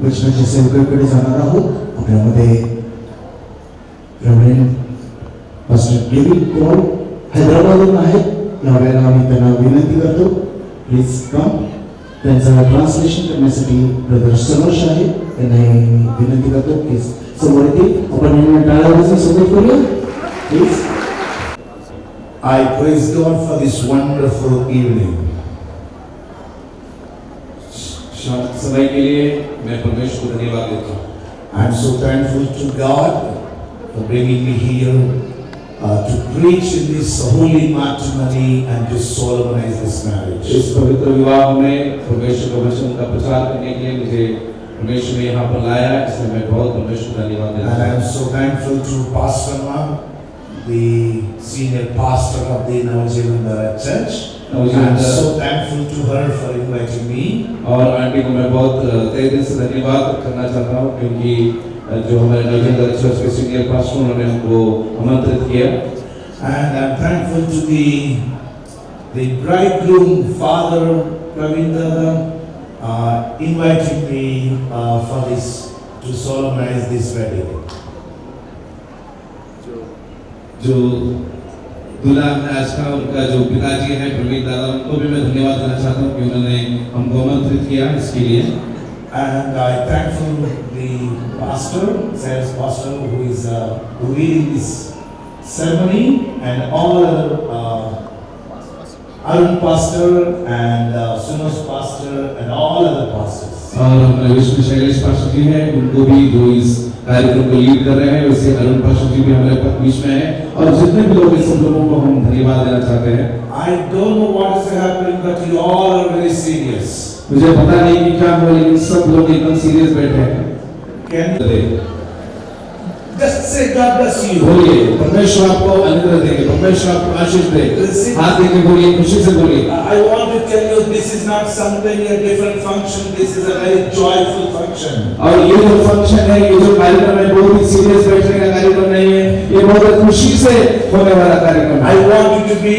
वचनाच्या सेवकाकडे जाणार आहोत. आपल्यामध्ये रेव्हरंड पास्टर डेव्हिड पॉल हैदराबादहून आहेत. यावेळेला आम्ही त्यांना विनंती करतो, प्लीज कम. त्यांचं ट्रान्सलेशन करण्यासाठी ब्रदर सनोश आहे, त्यांना विनंती करतो प्लीज समोर येतील. आपण यांना टाळ्या सपोर्ट करूया please. I praise God for this wonderful evening. समय के लिए मैं परमेश्वर को धन्यवाद देता हूँ. I am so thankful to God for bringing me here to preach in this holy matrimony and to solemnize this marriage. इस पवित्र विवाह में परमेश्वर के वचन का प्रचार करने के लिए मुझे परमेश्वर ने यहाँ पर लाया, इसलिए मैं बहुत परमेश्वर का धन्यवाद देता हूँ. And I am so thankful to Pastor Ma, the senior pastor of the Navajivan Church. I am so thankful to her for inviting me. और आंटी को मैं बहुत तहे दिल से धन्यवाद करना चाहता हूँ, क्योंकि जो हमारे नवजीवन चर्च के सीनियर पास्टर उन्होंने हमको आमंत्रित किया. And I am thankful to the bridegroom father Praveen Dada inviting me for this to solemnize this wedding. जो दूल्हा आज का उनका जो पिताजी है प्रवीण दादा, उनको भी मैं धन्यवाद देना चाहता हूँ कि उन्होंने हमको आमंत्रित किया इसके लिए. And I thankful the pastor, sales pastor, who is leading this ceremony, and all Arun pastor and Sunos pastor and all other pastors. और हमारे विष्णु शैलेश पास्टर जी हैं, उनको भी जो इस कार्यक्रम को लीड कर रहे हैं, वैसे अरुण पास्टर जी भी हमारे बीच में हैं, और जितने भी लोग सब लोगों को हम धन्यवाद देना चाहते हैं. I don't know what is happening, but you all are very serious. मुझे पता नहीं कि क्या हुआ, लेकिन सब लोग एकदम सीरियस बैठे हैं. Just say God bless you. बोलिए परमेश्वर आपको अनुग्रह देंगे, परमेश्वर आपको आशीष दे. हाथ देके बोलिए, खुशी से बोलिए. I want to tell you, this is not something a different function. This is a very joyful function. और ये जो फंक्शन है, ये जो कार्यक्रम है, बहुत ही सीरियस बैठने का कार्यक्रम नहीं है, ये बहुत खुशी से होने वाला कार्यक्रम है. I want you to be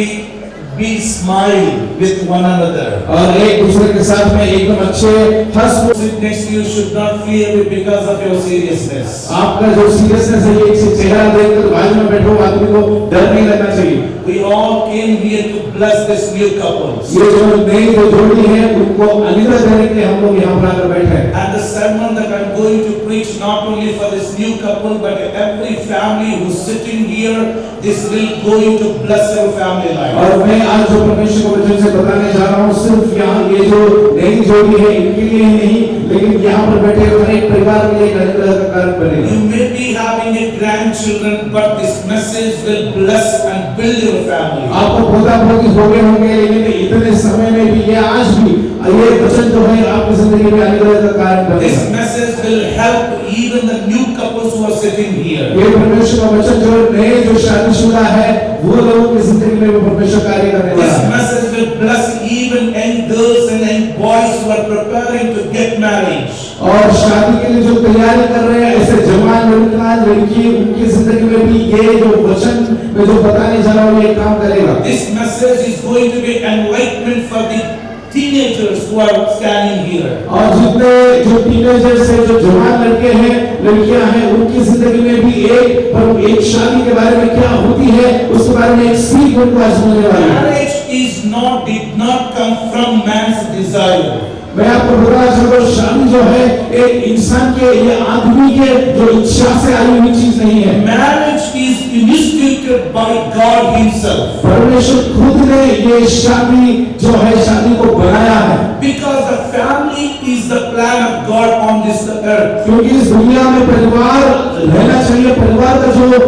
smile with one another. और एक दूसरे के साथ में एकदम अच्छे हंस. Sit next to you should not fear because of your seriousness. आपका जो सीरियसनेस है, ये चेहरा देखकर बाजू में बैठे हुए आदमी को डर नहीं लगना चाहिए. We all came here to bless this new couples. ये जो नई जो जोड़ी है, उनको अनुग्रह देने के लिए हम लोग यहाँ पर आकर बैठे हैं. And the sermon that I'm going to preach not only for this new couple but every family who's sitting here, this will going to bless your family life. और मैं आज जो परमेश्वर के वचन से बताने जा रहा हूँ, सिर्फ यहाँ ये जो नई जोड़ी है इनके लिए ही नहीं, लेकिन यहाँ पर बैठे हुए एक परिवार के लिए अनुग्रह का कारण बनेगा. You may be having a grandchildren, but this message will bless and build your family. आपको पोता पोती हो गए होंगे, लेकिन इतने समय में भी ये आज भी ये वचन जो है आपकी जिंदगी में अनुग्रह का कारण बनेगा. This message will help even the new couples who are sitting here. ये परमेश्वर का वचन जो नए जो शादीशुदा है, वो लोगों की जिंदगी में वो परमेश्वर कार्य करने वाला है. This message will bless even young girls and young boys who are preparing to get married. और शादी के लिए जो तैयारी कर रहे हैं, ऐसे जवान लड़की, उनकी जिंदगी में भी ये जो वचन मैं जो बताने जा रहा हूँ, ये काम करेगा. This message is going to be enlightenment for the teenagers who are standing here. और जितने जो टीनेजर्स हैं, जो जवान लड़के हैं, लड़कियां हैं, उनकी जिंदगी में भी एक शादी के बारे में क्या होती है, उसके बारे में एक सीख उनको आज मिलने वाली है. Marriage did not come from man's desire. मैं आपको बताना चाहता हूँ, शादी जो है एक इंसान के या आदमी के जो इच्छा से आई हुई चीज नहीं है. Marriage is instituted by God Himself. परमेश्वर खुद ने ये शादी जो है शादी को बनाया है. Because the family is the plan of God on this earth. क्योंकि इस दुनिया में परिवार रहना चाहिए, परिवार का जो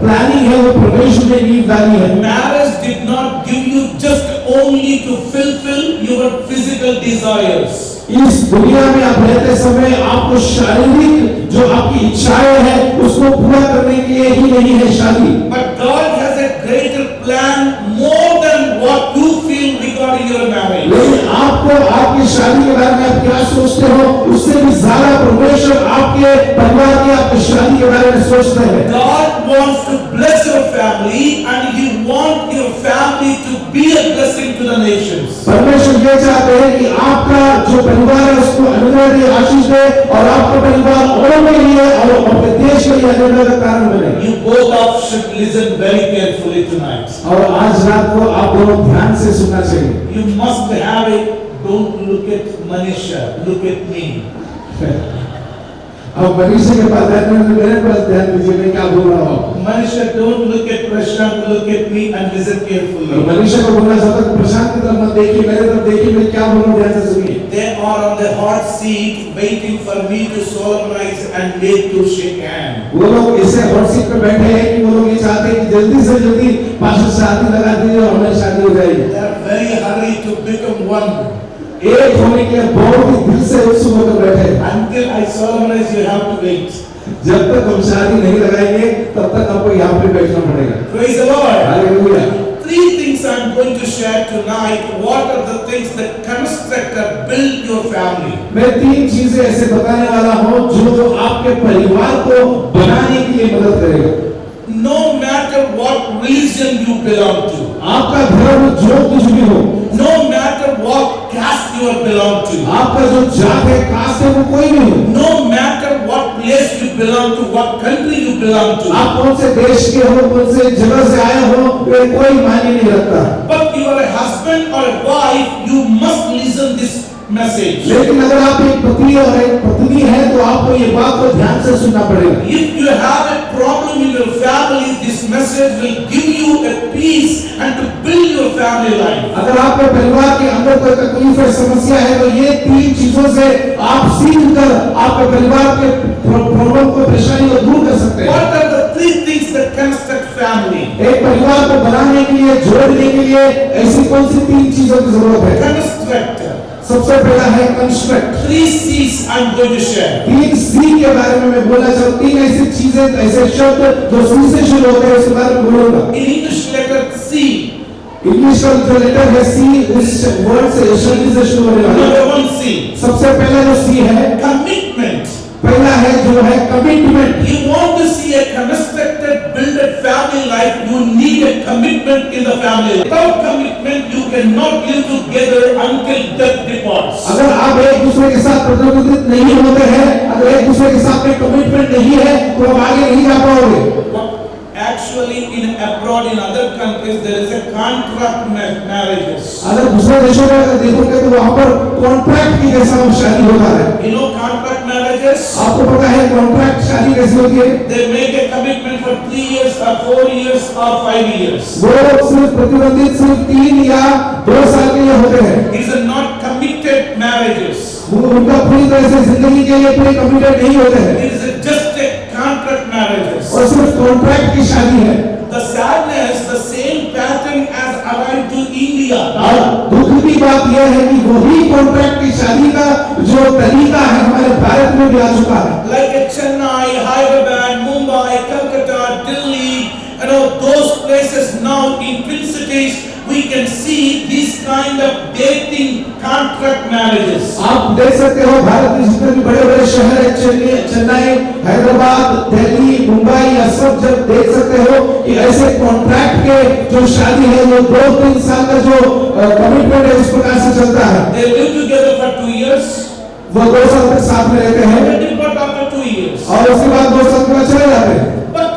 प्लानिंग है वो परमेश्वर ने नींव डाली है. Marriage did not give you just only to fulfill your physical desires. इस दुनिया में आप रहते समय आपको शारीरिक जो आपकी इच्छाएं हैं उसको पूरा करने के लिए ही नहीं है शादी. But God has a greater plan more than what you feel regarding your marriage. लेकिन आपको आपकी शादी के बारे में आप क्या सोचते हो, उससे भी ज्यादा परमेश्वर आपके परिवार की आपकी शादी के बारे में सोचते हैं. God wants to bless your family and He wants your family to be a blessing to the nations. परमेश्वर ये चाहते हैं कि आपका जो परिवार है उसको अनुग्रह दे, आशीष दे, और आप आपका परिवार औरों के लिए और अपने देश के लिए अनुग्रह का कारण बने। You both of should listen very carefully tonight. और आज रात को आप दोनों ध्यान से सुनना चाहिए। You must have it. Don't look at Manisha. Look at me. अब मनीषा के पास मेरे पास ध्यान दीजिए, मैं क्या बोल रहा हूँ। Manisha, don't look at Prashant. Look at me and listen carefully. Manisha को बोलना चाहता हूँ प्रशांत की तरफ मत देखिए, मेरे तरफ देखिए, मैं क्या बोल रहा हूँ, ध्यान से सुनिए। They are on the hot seat waiting for me to solemnize and make to shake hand. वो लोग ऐसे हॉट सीट पे बैठे हैं कि वो लोग ये चाहते हैं कि जल्दी से जल्दी पास्टर शादी लगा दीजिए और हमारी शादी हो जाएगी। They are very hurried to become one. एक होने के लिए बहुत ही दिल से उत्सुक होकर बैठे हैं। Until I solemnize, you have to wait. जब तक हम शादी नहीं लगाएंगे तब तक आपको यहाँ पे बैठना पड़ेगा। Praise the Lord. Hallelujah. Three things I'm going to share tonight. What are the things that construct or build your family? मैं तीन चीजें ऐसे बताने वाला हूँ जो आपके परिवार को बनाने के लिए मदद करेगा। No matter what religion you belong to, आपका धर्म जो कुछ भी हो, no matter what caste you belong to, आपका जो जात है, कास्ट है, वो कोई भी हो, no matter what place you belong to, what country you belong to, आप कौन से देश के हो, कौन से जगह से आए हो, वे कोई मायने नहीं रखता। but you are a husband or a wife, you must listen this message. लेकिन अगर आप एक पति और एक पत्नी है तो आपको ये बात को ध्यान से सुनना पड़ेगा। If you have a problem in your family, this message will give you a peace and to build your family life. अगर आपके परिवार के अंदर कोई तकलीफ है, समस्या है, तो ये तीन चीजों से आप सीखकर आपके परिवार के प्रॉब्लम को, परेशानी को दूर कर सकते हैं। What are the three things that construct family? एक परिवार को बनाने के लिए, जोड़ने के लिए ऐसी कौन सी तीन चीजों की जरूरत है? Construct. सबसे पहला है construct. 3 C's I'm going to share. तीन सी के बारे में मैं बोलना चाहूँ। तीन ऐसी चीजें, ऐसे शब्द जो सी से शुरू होते हैं, उसके बारे में बोलूंगा। In English, letter C. English का जो लेटर है सी, उस वर्ड से, शब्द से शुरू होने वाला है। Number 1 C. सबसे पहला जो सी है, Commitment. पहला है जो है commitment. You want to see a constructed, built family life, you need a commitment in the family. Without commitment, you cannot live together until death departs. अगर आप एक दूसरे के साथ प्रतिबद्ध नहीं होते हैं, अगर एक दूसरे के साथ में कमिटमेंट नहीं है, तो आप आगे नहीं जा पाओगे। Actually, in abroad, in other countries, there is a contract marriages. अगर दूसरे देशों में अगर देखोगे तो वहाँ पर कॉन्ट्रैक्ट की जैसा शादी होता है। You know contract marriages? आपको पता है कॉन्ट्रैक्ट शादी कैसी होती है? They make a commitment for 3 years or 4 years or 5 years. वो सिर्फ प्रतिबंधित सिर्फ 3 या 2 साल के लिए होते हैं। These are not committed marriages. वो उनका पूरी तरह से जिंदगी के लिए पूरे कमिटेड नहीं होते हैं। It is just a contract marriages. और सिर्फ कॉन्ट्रैक्ट की शादी है। The sadness, the same pattern has arrived to India. और दुख की बात यह है कि वही कॉन्ट्रैक्ट की शादी का जो तरीका है हमारे भारत में भी आ चुका है। Like a Chennai, Hyderabad, Mumbai, Calcutta, Delhi, those places now in twin cities, we can see these kind of dating contract marriages. आप देख सकते हो भारत के जितने भी बड़े-बड़े शहर है, चेन्नई, हैदराबाद, दिल्ली, मुंबई, ये सब जब देख सकते हो कि ऐसे कॉन्ट्रैक्ट के जो शादी है, वो 2-3 साल का जो कमिटमेंट है, इस प्रकार से चलता है। They live together for 2 years. वो 2 साल तक साथ में रहते हैं। They depart after 2 years. और उसके बाद 2 साल के बाद चले जाते हैं। But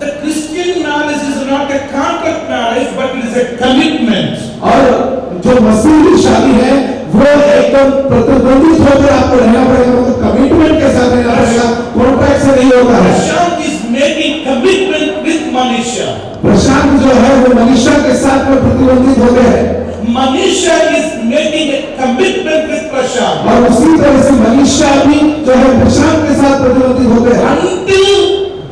the Christian marriage is not a contract marriage, but it is a commitment. और जो मसीही शादी है वो एकदम प्रतिबंधित होकर आपको रहना पड़ेगा, मतलब कमिटमेंट के साथ रहना पड़ेगा, कॉन्ट्रैक्ट से नहीं होता है। Prashant is making commitment with Manisha. प्रशांत जो है वो मनीषा के साथ में प्रतिबंधित हो गए हैं। Manisha is making a commitment with Prashant. और उसी तरह से मनीषा भी जो है प्रशांत के साथ प्रतिबंधित हो गए हैं। Until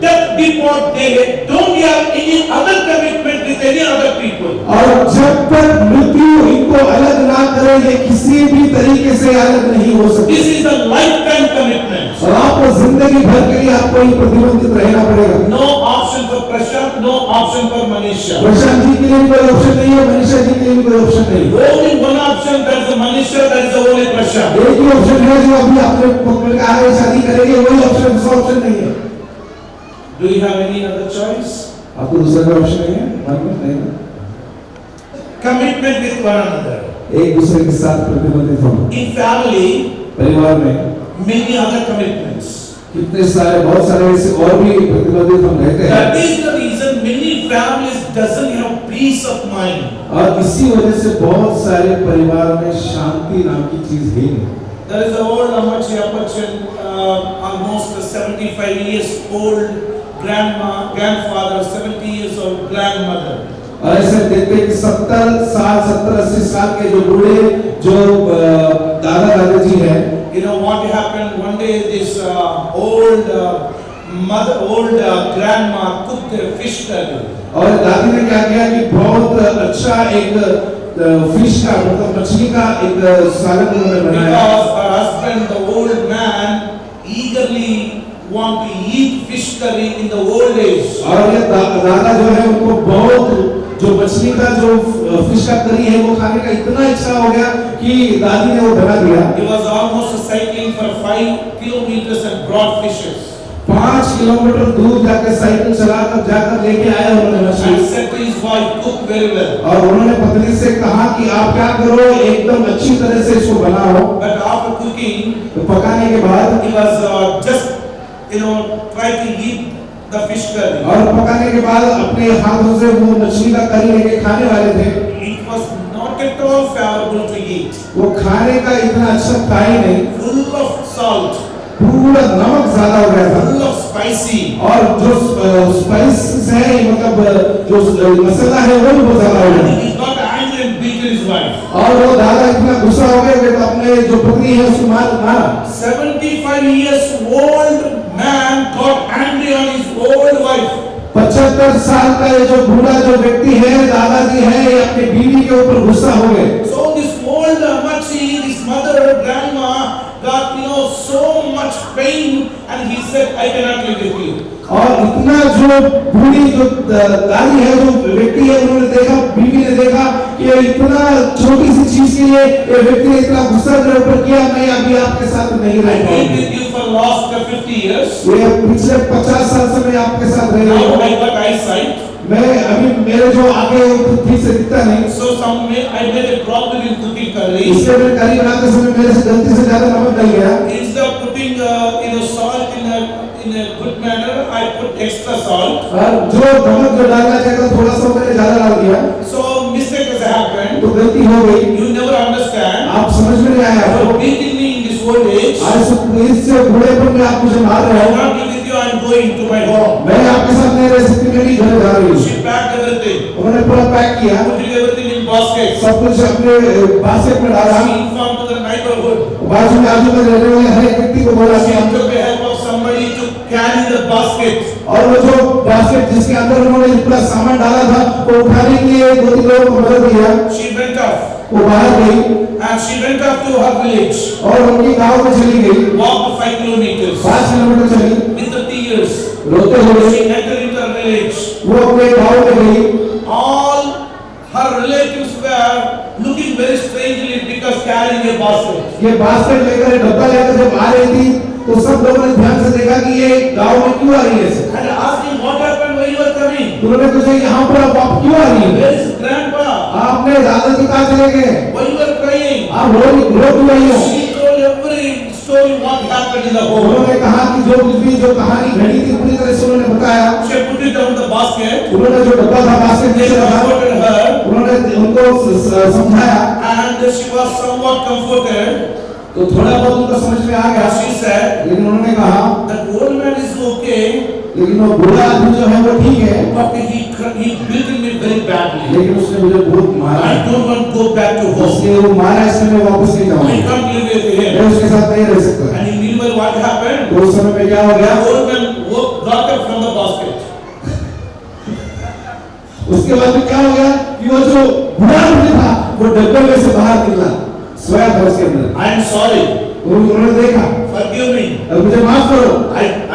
death depart, they don't have any other commitment with any other people. और जब तक मृत्यु इनको अलग ना करे, ये किसी भी तरीके से अलग नहीं हो सकती। This is a lifetime commitment. और आपको जिंदगी भर के लिए आपको ही प्रतिबंधित रहना पड़ेगा। No option for Prashant, no option for Manisha. Prashant ji के लिए भी कोई ऑप्शन नहीं है, मनीषा जी के लिए भी कोई ऑप्शन नहीं है। Only one option, that is the Manisha, that is the only Prashant. एक ही ऑप्शन है जो अभी आपने कहा है शादी करेंगे, वही ऑप्शन, दूसरा ऑप्शन नहीं है। Do you have any other choice? आपको दूसरा कोई ऑप्शन नहीं है? नहीं है। Commitment with one another. एक दूसरे के साथ प्रतिबंधित होना। In family, परिवार में many other commitments. कितने सारे बहुत सारे ऐसे और भी प्रतिबंधित हम रहते हैं। That is the reason many families doesn't have peace of mind. और इसी वजह से बहुत सारे परिवार में शांति नाम की चीज है नहीं। There is an old Amachi Apachan, almost 75 years old grandfather, 70 years old grandmother. और ऐसे देखते हैं कि 70-80 साल के जो बूढ़े जो दादा दादाजी हैं, You know what happened? One day this old grandma cooked a fish curry. और दादी ने क्या किया कि बहुत अच्छा एक फिश का मतलब मछली का एक सालन उन्होंने बनाया। Because her husband, the old man, eagerly want to eat fish curry in the old age. और ये दादा जो है उनको बहुत जो मछली का जो फिश का करी है वो खाने का इतना इच्छा हो गया कि दादी ने वो बना दिया। He was almost cycling for 5 kilometers and brought fishes. 5 kilometre दूर जाकर साइकिल चलाकर जाकर लेके आया उन्होंने मछली। And said to his wife, cook very well. और उन्होंने पत्नी से कहा कि आप क्या करो एकदम अच्छी तरह से इसको बनाओ। But after cooking, तो पकाने के बाद he was just try to eat the fish curry. और पकाने के बाद अपने हाथों से वो मछली का करी लेके खाने वाले थे। It was not at all favorable to eat. वो खाने का इतना अच्छा था ही नहीं। Full of salt. पूरा नमक ज्यादा हो गया था। Full of spicy. और जो स्पाइसेस है मतलब जो मसाला है वो भी बहुत ज्यादा हो And गया। he got angry and beat his wife. और वो दादा इतना गुस्सा हो गया कि अपने जो पत्नी है उसको मारा। 75 years old man got angry on his old wife. 75 साल का ये जो बूढ़ा जो व्यक्ति है दादाजी है ये अपने बीवी के ऊपर गुस्सा हो गए। So this old Amachi, this mother, grandma got so much pain and he said, I cannot live with you. और इतना जो बूढ़ी जो दादी है जो व्यक्ति है उन्होंने देखा बीवी ने देखा कि ये इतना छोटी सी चीज के लिए ये व्यक्ति ने इतना गुस्सा मेरे ऊपर किया मैं अभी आपके साथ नहीं I रह been पाऊंगी। with you for last 50 years. ये पिछले 50 साल से मैं आपके साथ रह रही Now I हूँ। got eyesight. मैं अभी मेरे जो आगे ठीक से दिखता नहीं। So I made a problem in cooking curry. इसलिए मैं करी बनाते समय मेरे से गलती से ज्यादा नमक डल गया। Instead of putting salt in a good manner, I put extra salt. और जो नमक जो डालना चाहिए थोड़ा सा मैंने ज्यादा डाल दिया। So mistake has happened. तो गलती हो गई। You never understand. आप समझ में नहीं आया। You are beating me in this old age. आज इससे बूढ़ेपन में आप मुझे मार रहे I हो। cannot live with you. I am going to my home. मैं आपके साथ नहीं रह सकती मैं भी घर जा रही हूँ। She packed everything. उन्होंने पूरा पैक किया। Putting everything in baskets. सब कुछ अपने बास्केट में डाला। She informed to the neighborhood. बाजू में आजू में रहने वाले हर एक व्यक्ति को बोला She कि took the help of somebody to carry the basket. और वो जो बास्केट जिसके अंदर उन्होंने पूरा सामान डाला था वो उठाने के लिए 2-3 लोगों को मदद किया। She went off. वो बाहर गई And she went off to her village. और उनकी गांव में चली गई। Walked 5 kilometers. 5 किलोमीटर चली। With the tears. रोते हुए She entered into her village. वो अपने गांव में गई। All her relatives were looking very strangely because carrying a basket. ये बास्केट लेकर डब्बा लेकर जब आ रही थी तो सब लोगों ने ध्यान से देखा कि ये गांव में क्यों आ रही है ऐसे। And asking what happened when you were coming. उन्होंने पूछा यहाँ पर आप क्यों आ रही Where है? is grandpa? आपने दादाजी कहाँ चले गए? Why you were crying? आप रो क्यों रही हो? She told every story what happened in the home. उन्होंने कहा कि जो कुछ भी जो कहानी घड़ी थी पूरी तरह से उन्होंने बताया। She put it down the basket. उन्होंने जो डब्बा था बास्केट They नीचे रखा। comforted her. उन्होंने उनको समझाया। And she was somewhat comforted. तो थोड़ा बहुत उनको समझ में आ गया। She said लेकिन उन्होंने कहा that old man is okay, लेकिन वो बूढ़ा आदमी जो है वो ठीक है। but he beaten me very badly. लेकिन उसने मुझे बहुत मारा। I don't want to go back to home. उसने वो मारा इसलिए मैं वापस नहीं I जाऊंगा। can't live with him. मैं उसके साथ नहीं रह सकता। And in meanwhile, what happened? तो उस समय में क्या हो गया? The old man got up from the basket. उसके बाद में क्या हो गया कि वो जो बूढ़ा आदमी था वो डब्बे में से बाहर निकला, सोया था उसके अंदर। I am sorry. उन्होंने देखा, Forgive me. अब मुझे माफ करो।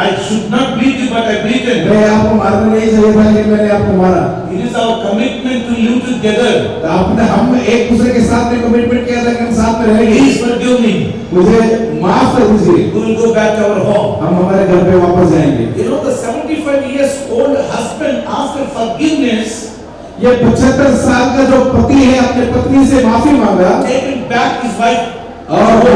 I should not beat you, but I beaten. मैं आपको मारना नहीं चाहिए था लेकिन मैंने आपको मारा। It is our commitment to live together. तो हम एक दूसरे के साथ में कमिटमेंट किया था कि हम साथ में रहेंगे। Please forgive me. मुझे माफ कर दीजिए। We will go back to our home. हम हमारे घर पे वापस जाएंगे। You know, the 75 years old husband after forgiveness ये 75 साल का जो पति है अपने पत्नी से माफी मांगा। taken back his wife और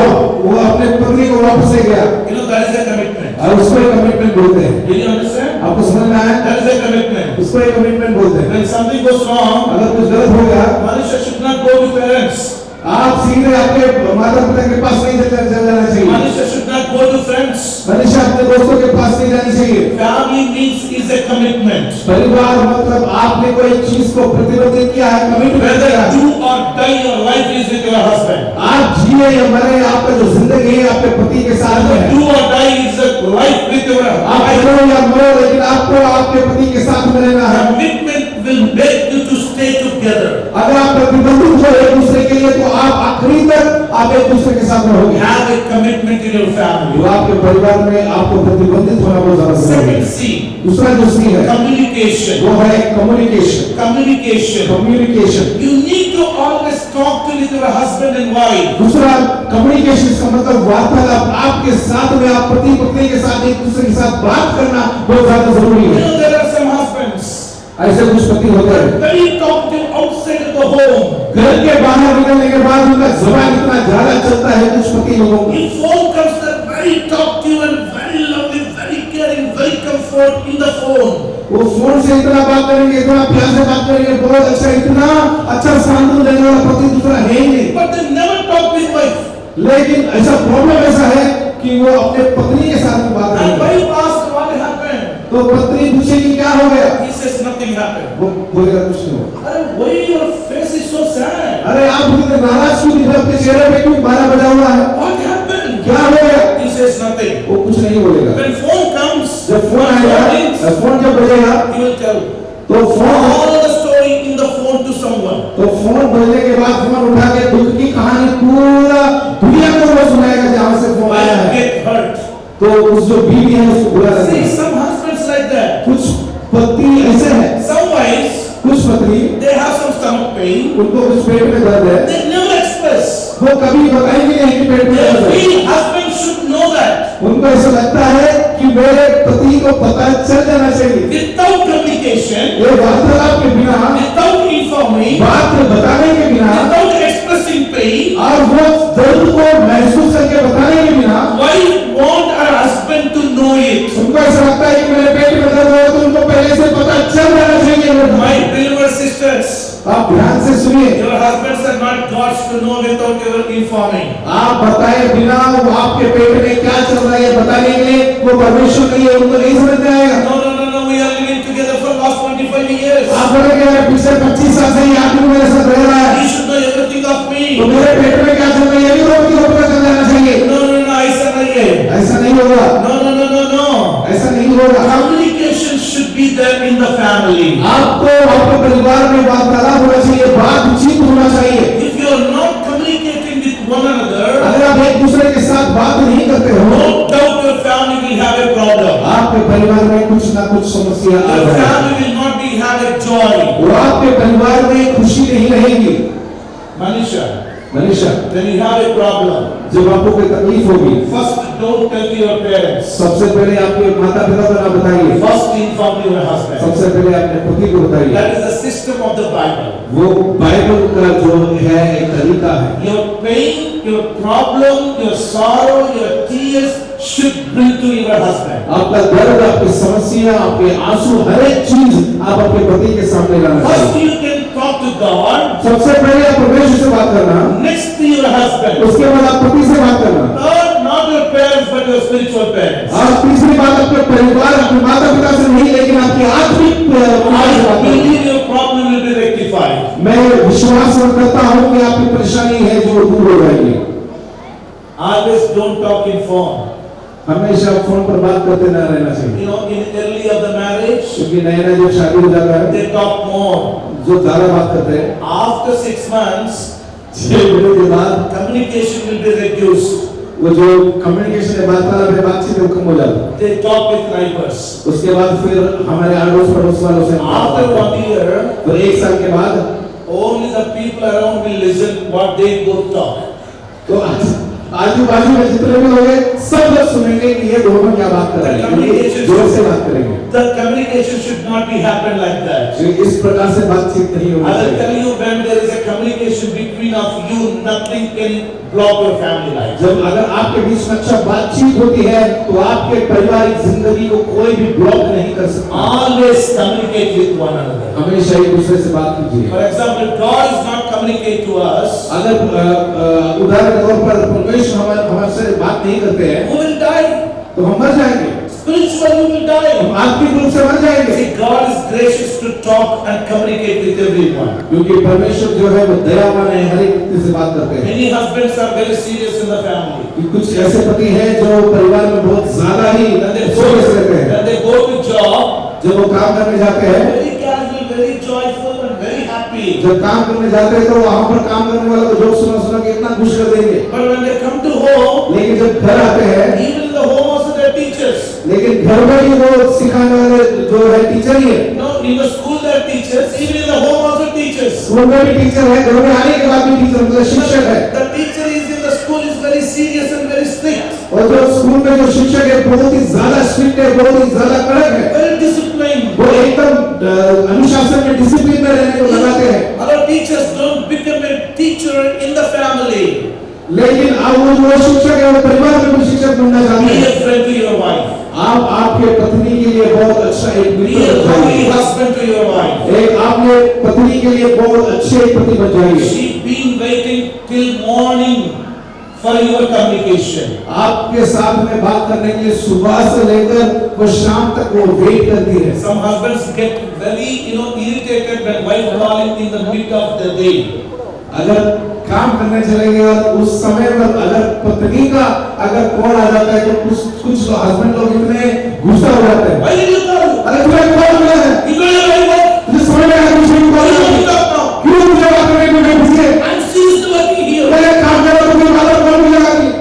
वो अपने पत्नी को वापस ले गया। You know, that is a commitment. और उसको एक कमिटमेंट बोलते हैं। Do you understand? आपको समझ में आया? That is a commitment. उसको एक कमिटमेंट बोलते हैं। When something goes wrong, अगर कुछ गलत हो गया, Manushya should not go to parents. आप सीधे आपके माता पिता के पास नहीं चल जाना चाहिए। Manushya should not go to friends. मनुष्य अपने दोस्तों के पास नहीं जानी चाहिए। Family means is a commitment. परिवार मतलब आपने कोई चीज को प्रतिबद्ध किया है, कमिटमेंट Whether किया है। do or die, your life is with your husband. आप जिए या मरे, आपका जो जिंदगी है आपके पति के साथ है। Do or die is a life with your आप husband. जियो या मरो, लेकिन आपको आपके पति के साथ में रहना है। Commitment will make you to stay together. अगर आप प्रतिबंधित हो एक दूसरे के लिए, तो आप आखिरी तक आप एक दूसरे के साथ रहोगे। Have a commitment in your family. वो आपके परिवार में आपको प्रतिबंधित होना बहुत ज्यादा जरूरी Second है। C, दूसरा जो सी है communication. वो है communication. Communication. Communication You need to always talk to with your husband and wife. दूसरा कम्युनिकेशन का मतलब वार्तालाप। आपके साथ में आप पति पत्नी के साथ एक दूसरे के साथ बात करना बहुत ज्यादा जरूरी You है। know, there are some husbands ऐसे कुछ पति होते हैं, very talkative outside of the home. घर के बाहर निकलने के बाद उनका जबान इतना ज्यादा चलता है कुछ पति लोगों की। If phone comes, they're very talkative and very lovely, very caring, very comfort in the phone. वो फोन से इतना बात करेंगे, इतना प्यार से बात करेंगे, बहुत अच्छा, इतना अच्छा सांत्वना देने वाला पति दूसरा है ही नहीं। But they never talk with wife. लेकिन ऐसा प्रॉब्लम ऐसा है कि वो अपने पत्नी के साथ में बात And करेंगे, wife asks what happened. तो पत्नी पूछेगी क्या हो गया, He says nothing happened. वो बोलेगा कुछ नहीं हुआ। अरे why your face is so sad? अरे आप इतने नाराज क्यों दिख रहे हो, आपके चेहरे पे क्यों बारह बजा हुआ है, What happened? क्या हो गया? He says nothing. वो कुछ नहीं बोलेगा। When phone comes, जब फोन आएगा, फोन जब बजेगा, he will tell तो phone all the story in the phone to someone. तो फोन बजने के बाद फोन उठा के दुख की कहानी पूरा दुनिया को वो सुनाएगा जहाँ से फोन आया Wife है। get hurt. तो उस जो बीवी है उसको बुरा लगता See, है। some husbands like that. कुछ पति ऐसे हैं, Some wives, कुछ पत्नी they have some stomach pain. उनको कुछ पेट में दर्द है, They never express. वो कभी बताएंगे नहीं कि पेट में They दर्द है। feel husband should know that. उनको ऐसा लगता है कि मेरे पति को पता चल जाना चाहिए। Without communication, ये वार्तालाप के बिना, without informing, बात बताने के बिना, without expressing pain, और वो दर्द को महसूस करके बताने के बिना, wife want her husband to know it. उनको ऐसा लगता है कि मेरे पेट में दर्द हो तो उनको पहले से पता चल जाना चाहिए। My believer sisters, आप ध्यान से सुनिए, your husbands are not gods to know without your informing. आप बताए बिना वो आपके पेट में क्या चल रहा है बताने के लिए वो परमेश्वर नहीं है, उनको नहीं समझ में आएगा। No, we are living together for last 25 years. आप बोलेंगे यार पिछले 25 साल से ये आदमी मेरे साथ रह रहा है, He should know everything of तो me. मेरे पेट में क्या चल रहा है ये भी वो पता चल जाना चाहिए। No, ऐसा नहीं है. ऐसा नहीं होगा, No. ऐसा नहीं होगा। Communication should be there in the family. आपको आपके परिवार में वार्तालाप होना चाहिए, बातचीत होना चाहिए। If you are not communicating with one another, अगर आप एक दूसरे के साथ बात नहीं करते हो, no doubt your family will have a problem. आपके परिवार में कुछ ना कुछ समस्या आ Your जाएगी family will not be have a joy. और आपके परिवार में खुशी नहीं रहेगी। Manisha, Manisha, when you have a problem, जब आपको कोई तकलीफ होगी, first don't tell your parents. सबसे पहले आपके माता पिता को ना बताइए, First inform your husband. सबसे पहले अपने पति को बताइए। That is the system of the Bible. वो बाइबल का जो है एक तरीका है। Your pain, your problem, your sorrow, your tears should bring to your husband. आपका दर्द, आपकी समस्या, आपके आंसू, हर एक चीज आप अपने पति के सामने लाना First चाहिए। you can talk to God. सबसे पहले आप परमेश्वर से बात करना, Next to your husband. उसके बाद आप पति से बात करना, Third, not your parents but your spiritual parents. और तीसरी बात अपने परिवार, अपने माता पिता से नहीं, लेकिन आपकी आत्मिक परिवार से I बात करना। believe your problem will be rectified. मैं विश्वास करता हूँ कि आपकी परेशानी है जो दूर हो जाएगी। Always don't talk in phone. हमेशा फोन पर बात करते ना रहना चाहिए, You know, in early of the marriage, क्योंकि नया नया जब शादी हो जाता है they talk more. जो ज्यादा बात करते हैं, After 6 months, 6 महीने के बाद communication will be reduced. वो जो कम्युनिकेशन है, वार्तालाप है, बातचीत है, वो कम हो जाता है। They talk with neighbors. उसके बाद फिर हमारे अड़ोस पड़ोस वालों से After 1 year, तो 1 साल के बाद only the people around will listen what they both talk. तो आजू बाजू में जितने भी लोग हैं सब लोग सुनेंगे कि ये दोनों क्या बात कर रहे हैं, communication जोर से बात करेंगे। the communication should not be happen like that. इस प्रकार से बातचीत नहीं होनी I will चाहिए। tell you, when there is a communication between of you, nothing can block your family life. जब अगर आपके बीच में अच्छा बातचीत होती है तो आपके पारिवारिक जिंदगी को कोई भी ब्लॉक नहीं कर सकता। Always communicate with one another. हमेशा एक दूसरे से बात कीजिए। For example, God is not communicate to us, अगर उदाहरण के तौर पर परमेश्वर हमारे से बात नहीं करते हैं who will die? तो हम मर जाएंगे, Spiritually you will die. हम आत्मिक रूप से मर जाएंगे। See, God is gracious to talk and communicate with everyone. क्योंकि परमेश्वर जो है वो दयावान है, हर एक व्यक्ति से बात करते हैं। Many husbands are very serious in the family. कि कुछ ऐसे पति हैं जो परिवार में बहुत ज्यादा ही When they सीरियस रहते हैं। when they go to job, जब वो काम करने जाते हैं, very casual, very joyful and very happy. जब काम करने जाते हैं तो वहाँ पर काम करने वाले को जोक सुना के इतना खुश कर देंगे। But when they come to home, लेकिन जब घर आते हैं, even in the home also they are teachers. लेकिन घर में ही वो सिखाने वाले जो है टीचर ही है। No, in the school they are teachers, even in the home also teachers. School में भी टीचर है, घर में आने के बाद भी टीचर मतलब शिक्षक है। The teacher is in the school is very serious and very strict, और जो स्कूल में जो शिक्षक है बहुत ही ज्यादा स्ट्रिक्ट है, बहुत ही ज्यादा कड़क है। very disciplined. वो एकदम अनुशासन में, डिसिप्लिन में रहने को लगाते हैं। Other teachers don't become a teacher in the family. लेकिन अब वो जो शिक्षक है वो परिवार में भी शिक्षक बनना चाहते Be हैं। a friend to your wife. आप आपके पत्नी के लिए बहुत अच्छा एक Be मित्र a बन lovely जाइए। husband to your wife. एक आपने पत्नी के लिए बहुत अच्छे पति बन जाइए। She been waiting till morning for your communication. आपके साथ में बात करने के लिए सुबह से लेकर वो शाम तक वो वेट करती है। Some husbands get very, irritated when wife calling in the mid of the day. अगर काम करने चलेंगे और उस समय पर अगर पत्नी का अगर कॉल आ जाता है तो कुछ हस्बैंड लोग इतने गुस्सा हो जाते हैं। Why did you call? अरे तुम्हें कॉल मिला है, You don't have any work. तुझे समझ में आया मुझे कॉल Why आया? don't you talk now? क्यों मुझे बात करने को मैं बिजी है? And she is working here. मैं काम कर रहा हूँ, तुम्हें बात कॉल मिलेगा नहीं।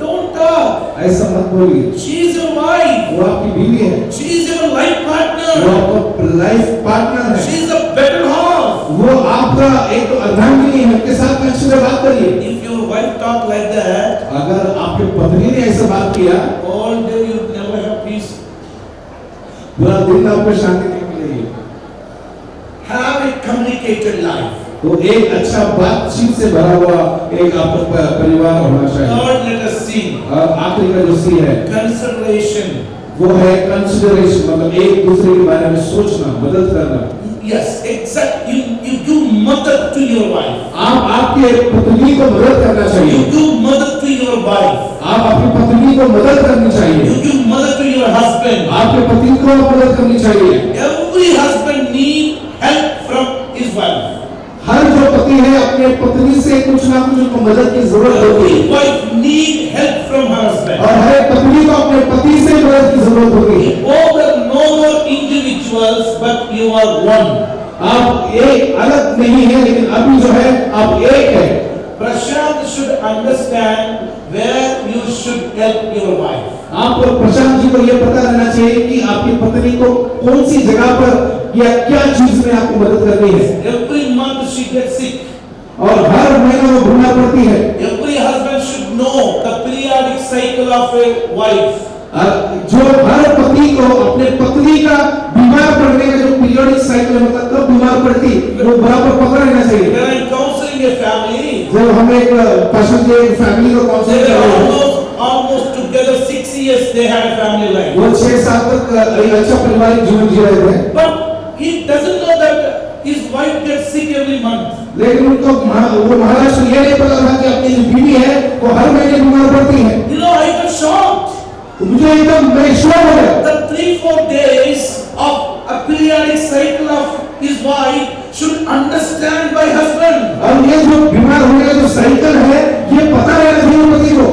Don't talk. ऐसा मत बोलिए। She is your wife. वो आपकी बीवी है, She is your life वो partner. आपका लाइफ पार्टनर है, She is a better half. वो आपका एक अर्धांगिनी है, उनके साथ अच्छे से बात करिए। If your wife talk like that, अगर आपके पत्नी ने ऐसा बात किया, all day you never have peace. पूरा दिन आपको शांति नहीं मिलेगी। Have a communicated life. तो एक अच्छा बातचीत से भरा हुआ एक आपका परिवार होना चाहिए। Third, let us see और आखिरी का जो सी है consideration. वो है कंसिडरेशन, मतलब एक दूसरे के बारे में सोचना, मदद करना। Yes, exact. You do mother to your wife. आप आपके पत्नी को मदद करना You चाहिए। do mother to your wife. आप अपनी पत्नी को मदद करनी You चाहिए। do mother to your husband. आपके पति को मदद करनी चाहिए। Every husband need help from his wife. हर जो पति है अपने पत्नी से कुछ ना कुछ उनको मदद की जरूरत होती Every है wife need help from her husband. और हर एक पत्नी को अपने पति से मदद की जरूरत होती है। Both are no more individuals, but you are one. आप एक अलग नहीं है, लेकिन अभी जो है आप एक है। Prashant should understand where you should help your wife. आप प्रशांत जी को यह पता रहना चाहिए कि आपकी पत्नी को कौन सी जगह पर या क्या चीज में आपको मदद करनी है। Every month she gets sick. और हर महीने वो बीमार पड़ती है। Every husband should know the periodic cycle of a wife. जो हर पति को अपने पत्नी का बीमार पड़ने का जो पीरियडिक साइकिल है, मतलब कब बीमार पड़ती वो बराबर पता रहना चाहिए। When I am counseling a family, जब हम एक पर्सन के फैमिली को they काउंसलिंग were कर रहे हैं, almost together 6 years they had a family life. वो 6 साल तक एक अच्छा पारिवारिक जीवन जी रहे थे, But he doesn't know that his wife gets sick every month. लेकिन उनको वो महाराज को ये नहीं पता था कि अपनी जो बीवी है वो हर महीने बीमार पड़ती है। I got shocked. मुझे एकदम मैं शॉक हो गया। The 3-4 days of a periodic cycle of his wife should understand by husband. और ये जो बीमार होने का जो साइकिल है ये पता रहना चाहिए पति को।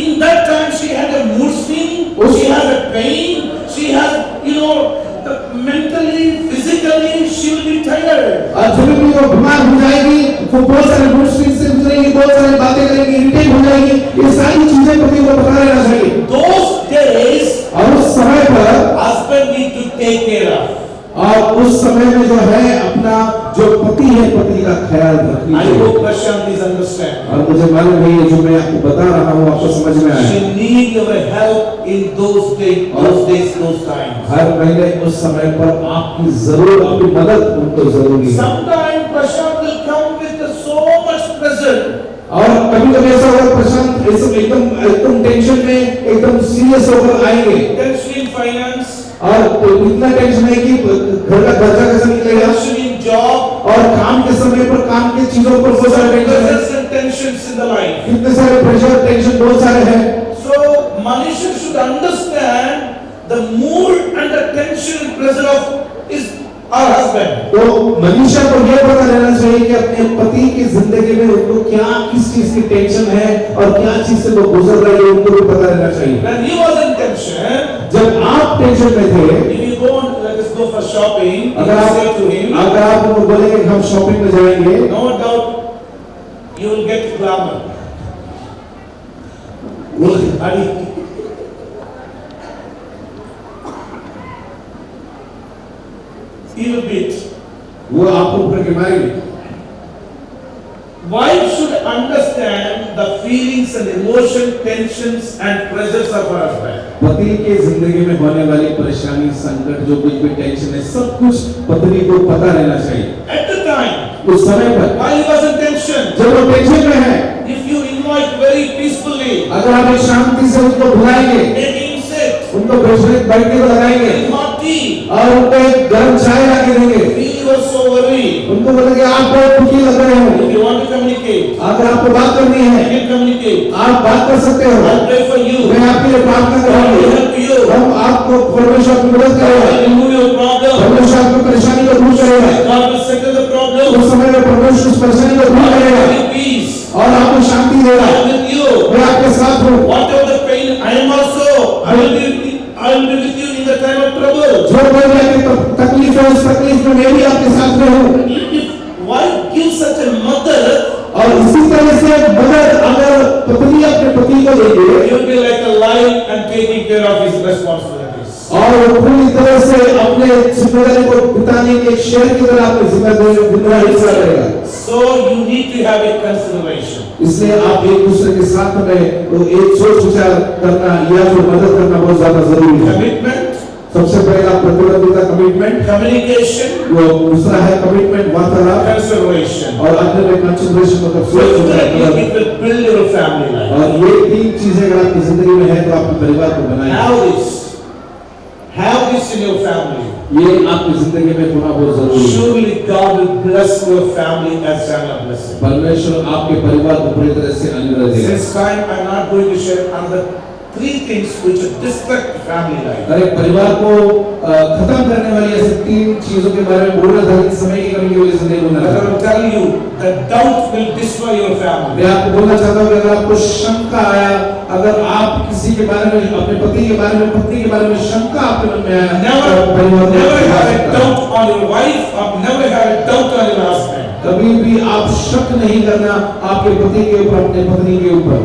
In that time she had a mood swing, she has a pain, she has, the mentally, physically she will be tired. और जब भी वो बीमार हो जाएगी वो बहुत सारे मूड स्विंग से गुजरेगी, बहुत सारी बातें करेगी, इरिटेट हो जाएगी, ये सारी चीजें पति को पता रहना चाहिए। Those days और उस समय पर husband need to take care of. और उस समय में जो है अपना जो पति है पति का ख्याल रखनी I चाहिए। hope Prashant is understanding. और मुझे मालूम है ये जो मैं आपको बता रहा हूँ आपको समझ में आया। She need your help in those days, those times. हर महीने उस समय पर आपकी जरूर आपकी मदद उनको जरूरी है। Sometimes Prashant will come with so much pressure. और कभी कभी ऐसा होगा प्रशांत एकदम टेंशन में एकदम सीरियस होकर आएंगे Tension in finance, और इतना टेंशन है कि घर का खर्चा कैसे निकलेगा tension in job, और काम के समय पर काम की चीजों पर बहुत सारे टेंशन है। pressures and tensions in the life. कितने सारे प्रेशर टेंशन बहुत सारे हैं। So Manisha should understand the mood and the tension and pressure of his her husband. तो मनीषा को यह पता रहना चाहिए कि अपने पति की जिंदगी में उनको क्या किस चीज की टेंशन है और क्या चीज से वो गुजर रही है उनको भी पता रहना चाहिए। When he was in tension, जब आप टेंशन में थे if you go on, let us go for shopping, you अगर say to him, आप उनको बोलेंगे कि हम शॉपिंग में जाएंगे no doubt you will get glamour. He will beat. वो आपको ऊपर के मारेंगे। Wife should understand the feelings and emotion, tensions and pressures of her husband. पति के जिंदगी में होने वाली परेशानी संकट जो कुछ भी टेंशन है सब कुछ पत्नी को पता रहना चाहिए। At the time, उस समय पर while he was in tension, जब वो टेंशन में है if you invite very peacefully, अगर आप एक शांति से उनको बुलाएंगे make him sit, उनको बैठने को लगाएंगे drink hot tea, और उनको एक गर्म चाय ला के देंगे feel you are so worried. उनको बोलेंगे आप बहुत दुखी लग रहे हो If you want to communicate, अगर आपको बात करनी है you can communicate. आप बात कर सकते हो I'll pray for you. मैं आपके लिए प्रार्थना God will करूंगी help you. हम आपको परमेश्वर की मदद God करेगा will remove your problem. परमेश्वर आपकी परेशानी को दूर करेगा God will settle the problem. उस समय में परमेश्वर उस परेशानी को दूर God will करेगा give you peace. और आपको शांति I देगा am with you. मैं आपके साथ हूँ Whatever the pain, I am also. I will be with you in the time of trouble. जो कोई भी आपकी तकलीफ है उस तकलीफ में मैं भी आपके साथ में हूँ If wife gives such a mother, और इसी तरह से मदद अगर पत्नी अपने पति को देगी he will be like a lion and taking care of his responsibilities. और वो पूरी तरह से अपने जिम्मेदारी को बिताने के एक शेर की तरह अपनी जिम्मेदारी पूरा करेगा। So you need to have a consideration. इसलिए आप एक दूसरे के साथ में तो एक सोच विचार करना या फिर मदद करना बहुत ज्यादा जरूरी है। Commitment, सबसे पहला प्रतिबद्धता कमिटमेंट, communication, वो दूसरा है कमिटमेंट वार्तालाप consideration. और अंत में कंसिडरेशन मतलब So सोच विचार। it will build your family life. और ये तीन चीजें अगर आपकी जिंदगी में है तो आपके परिवार को बनाएं। Have this in your family. ये आपकी जिंदगी में होना बहुत जरूरी है। Surely God will bless your family as channel blessing. परमेश्वर आपके परिवार को पूरी तरह से अनुग्रह देगा। Since time I am not going to share another 3 things which distract family life. अरे परिवार को खत्म करने वाली ऐसे 3 चीजों के बारे में बोलना था कि समय की कमी की वजह से नहीं बोलना But I था। will tell you that doubt will destroy your family. मैं आपको बोलना चाहता हूँ कि अगर आपको शंका आया, अगर आप किसी के बारे में अपने पति के बारे में पत्नी के बारे में शंका आपके मन में आया, Never have a doubt on your wife or never have a doubt on your husband. कभी भी आप शक नहीं करना आपके पति के ऊपर अपने पत्नी के ऊपर।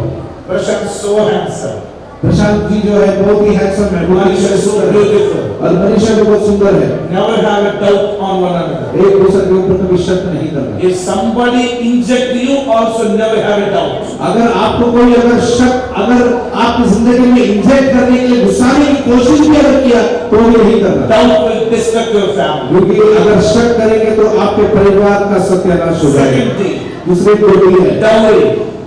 Prashant is so handsome. Prashant ji जो है बहुत ही हैंडसम है, बहुत ही Manisha is so सुंदर है beautiful. और मनीषा भी बहुत सुंदर है। Never have a doubt on one another. एक दूसरे के ऊपर कभी शक नहीं करना। If somebody inject you, also never have a doubt. अगर आपको कोई अगर शक अगर आपकी जिंदगी में इंजेक्ट करने के लिए घुसाने की कोशिश भी अगर किया तो यही करना। Doubt will destruct your family. क्योंकि अगर शक करेंगे तो आपके परिवार का सत्यानाश हो जाएगा। Second thing, दूसरी कोई है dowry.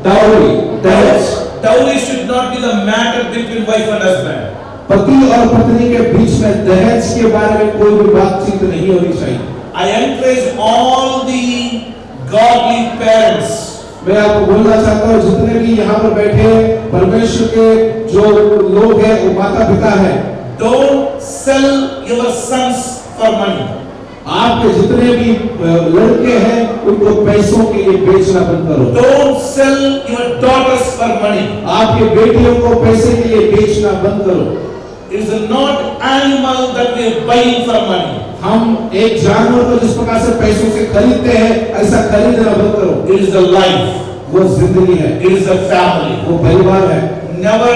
डाउरी, दहेज। Dowry should not be the matter between wife and husband. पति और पत्नी के बीच में दहेज के बारे में कोई भी बातचीत नहीं होनी चाहिए। I encourage all the godly parents. मैं आपको बोलना चाहता हूँ जितने भी यहाँ पर बैठे परमेश्वर के जो लोग हैं वो माता पिता हैं, Don't sell your sons for money. आपके जितने भी लड़के हैं उनको पैसों के लिए बेचना बंद करो। Don't sell your daughters for money. आपके बेटियों को पैसे के लिए बेचना बंद करो। It is not animal that we are buying for money. हम एक जानवर को जिस प्रकार से पैसों से खरीदते हैं ऐसा खरीदना बंद करो। It is the life. वो जिंदगी है, It is the family. वो परिवार है। Never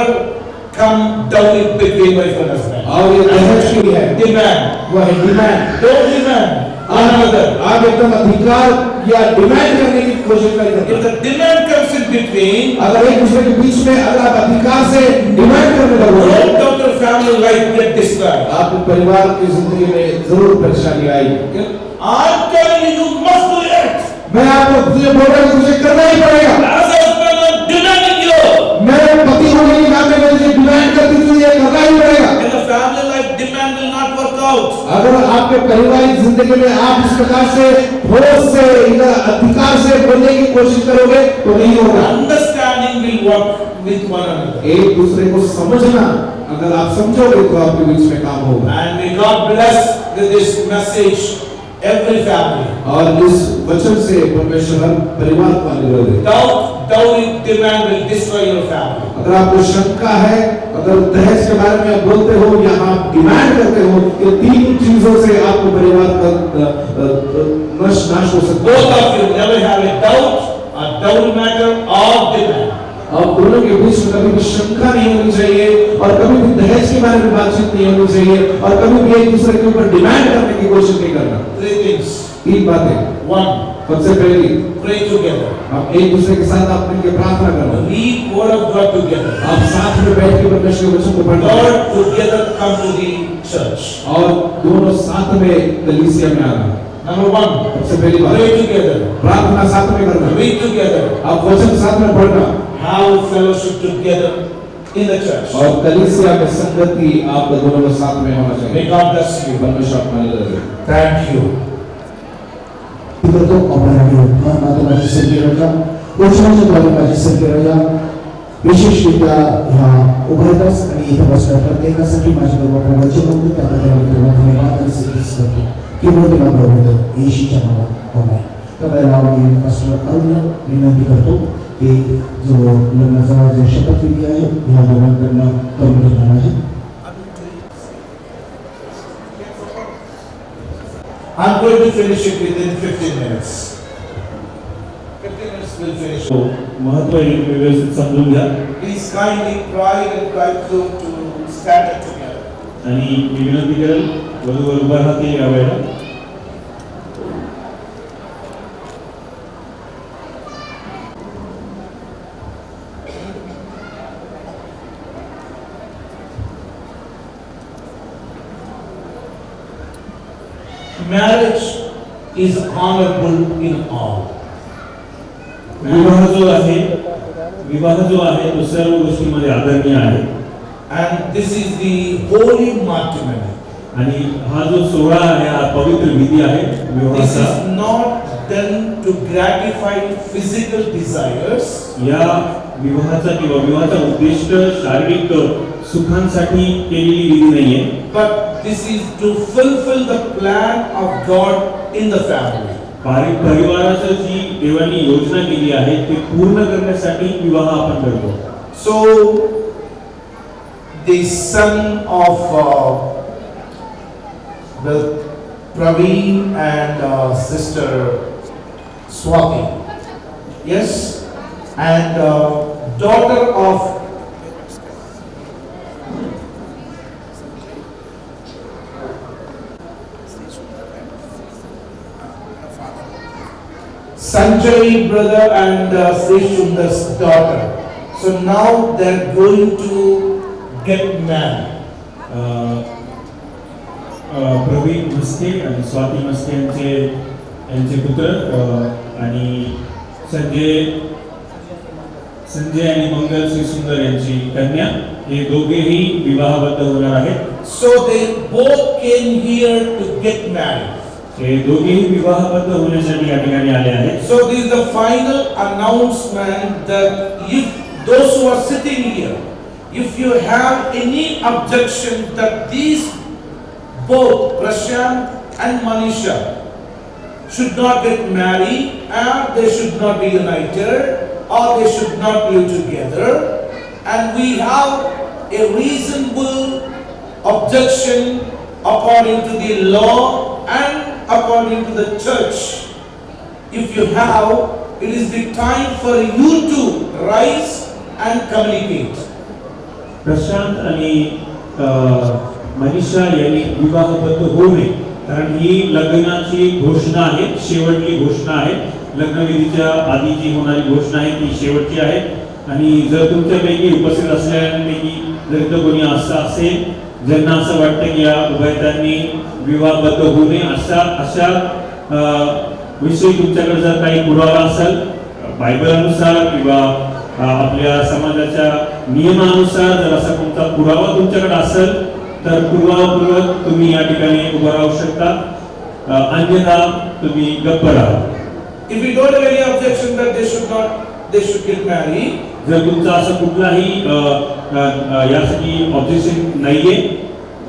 come dowry between wife and husband. और ये दहेज के लिए है, Demand. वो है डिमांड। Don't demand another. आप एकदम अधिकार या डिमांड करने की कोशिश नहीं If करते। the demand comes in between, अगर एक दूसरे के बीच में अगर आप अधिकार से डिमांड करने लगोगे, no doubt your family life get destroyed. आपके परिवार की जिंदगी में जरूर परेशानी आएगी। I'm telling you, you must do it. मैं आपको तुझे बोल रहा हूँ, तुझे करना ही पड़ेगा। As a husband, I'm demanding you. मैं पति होने के नाते में तुझे डिमांड करती हूँ, तुझे करना ही पड़ेगा। In the family life, demand will not work out. अगर आपके पारिवारिक जिंदगी में आप इस प्रकार से फोर्स से इधर अधिकार से बोलने की कोशिश करोगे तो नहीं होगा। Understanding will work with one another. एक दूसरे को समझना अगर आप समझोगे तो आपके बीच में काम होगा। And may God bless with this message every family. और इस वचन से परमेश्वर हर परिवार को आशीर्वाद दे। Dowry demand will destroy your family. अगर आपको शंका है, अगर दहेज के बारे में आप बोलते हो या आप डिमांड करते हो, ये तीन चीजों से आपको परिवार का नाश हो सकता Both है। of you never have a doubt, a dowry matter or demand. अब दोनों के बीच में कभी भी शंका नहीं होनी चाहिए और कभी भी दहेज के बारे में बातचीत नहीं होनी चाहिए और कभी भी एक दूसरे के ऊपर डिमांड करने की कोशिश नहीं करना। Three things. तीन बातें। One, सबसे पहली, pray together. आप एक दूसरे के साथ आप मिलकर प्रार्थना करना। Read word of God together. आप साथ में बैठ के परमेश्वर के वचन को पढ़ना Lord, together come to the church. और दोनों साथ में कलीसिया में आना। Number one, सबसे पहली बात, pray together. प्रार्थना साथ में करना। Read together. आप वचन साथ में पढ़ना Have fellowship together in the church. और कलीसिया में संगति आप दोनों को साथ में होना चाहिए। May God bless you. परमेश्वर आपको आशीर्वाद दे। Thank you. तिकडतो अपराधी माझं माझी संख्या राजा वर्षांच्या माझी संख्या राजा विशेषरित्या ह्या उभयतास आणि इथं बसल्या प्रत्येकासाठी माझे बाबा वचन होते त्याबद्दल मी तुम्हाला धन्यवाद आणि स्तुती करतो की मोठे बाबा होतं येशूच्या नावात आमेन। त्यावेळेला मी पास्टर अरुणला विनंती करतो की जो लग्नाचा जो शपथविधी आहे ह्या दोघांकडनं करून घेणार आहे। I'm going to finish it within 15 minutes. 15 minutes will finish. महत्व व्यवस्थित समजून घ्या Please kindly try and try to stand it together. आणि मी विनंती करेल वधूवर उभा राहते या वेळेला Marriage is honorable in all. विवाह जो आहे तो सर्व गोष्टींमध्ये आदरणीय आहे And this is the holy matrimony. आणि हा जो सोहळा आहे हा पवित्र विधी आहे This विवाहाचा is not done to gratify physical desires, या विवाहाचा किंवा विवाहाचा उद्दिष्ट शारीरिक सुखांसाठी केलेली विधी नाहीये but this is to fulfill the plan of God in the family. परिवाराची जी देवानी योजना केली आहे ती पूर्ण करण्यासाठी विवाह आपण करतो। So the son of the Praveen and sister Swati, yes, and daughter of Sanjay brother and Sri Sundar's daughter. So now they're going to get married. Praveen Maske आणि स्वाती मस्के यांचे पुत्र आणि संजय आणि मंगल श्री सुंदर यांची कन्या हे दोघेही विवाहबद्ध होणार आहेत। So they both came here to get married. हे दोघेही विवाहबद्ध होण्यासाठी या ठिकाणी आले आहेत। So this is the final announcement that if those who are sitting here, if you have any objection that these both Prashant and Manisha should not get married and they should not be united or they should not live together, and we have a reasonable objection according to the law and according to the church. If you have, it is the time for you to rise and communicate. प्रशांत आणि मनीषा यांनी विवाहबद्ध होऊ नये, कारण ही लग्नाची घोषणा आहे, शेवटची घोषणा आहे. लग्नविधीच्या आधी जी होणारी घोषणा आहे ती शेवटची आहे. आणि जर तुमच्यापैकी उपस्थित असलेल्यांपैकी जर इथं कोणी असं असेल ज्यांना असं वाटतं की या उभयतांनी विवाहबद्ध होऊ नये, अशा विषयी तुमच्याकडे जर काही पुरावा असेल बायबलनुसार किंवा आपल्या समाजाच्या नियमानुसार, जर असा कोणता पुरावा तुमच्याकडे असेल तर पुरावापूर्वक तुम्ही या ठिकाणी उभं राहू शकता, अन्यथा तुम्ही गप्प राहा. If you don't have any objection that they should get married, जर तुमचा असं कुठलाही यासाठी ऑब्जेक्शन नाहीये,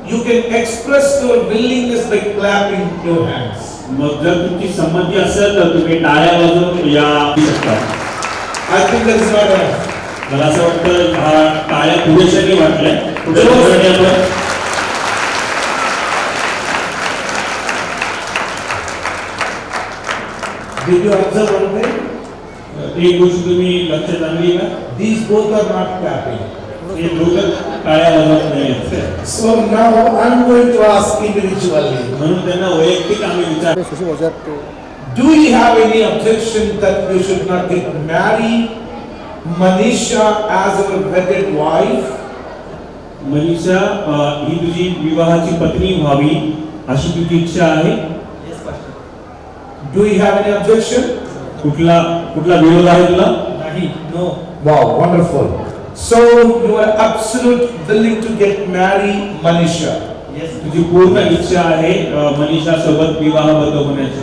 you can express your willingness by clapping your hands. मग जर तुमची संमती असेल तर तुम्ही टाळ्या वाजवून या शकता. I think that is not enough. मला असं वाटतं हा टाळ्या पुरेशा नाही वाटल्या. पुढे आपण Did you observe one thing? एक गोष्ट तुम्ही लक्षात आणली का? These both are not clapping. हे दोघं टाळ्या वाजवत नाही. So now I'm going to ask individually. म्हणून त्यांना वैयक्तिक आम्ही विचार, Do you have any objection that you should not get married Manisha as our wedded wife? Manisha ही तुझी विवाहाची पत्नी व्हावी अशी तुझी इच्छा आहे? Do you have any objection? कुठला विरोध आहे तुला? No. Wow, wonderful. So you are absolute willing to get married Manisha? Yes. तुझी पूर्ण इच्छा आहे मनीषा सोबत विवाहबद्ध होण्याची?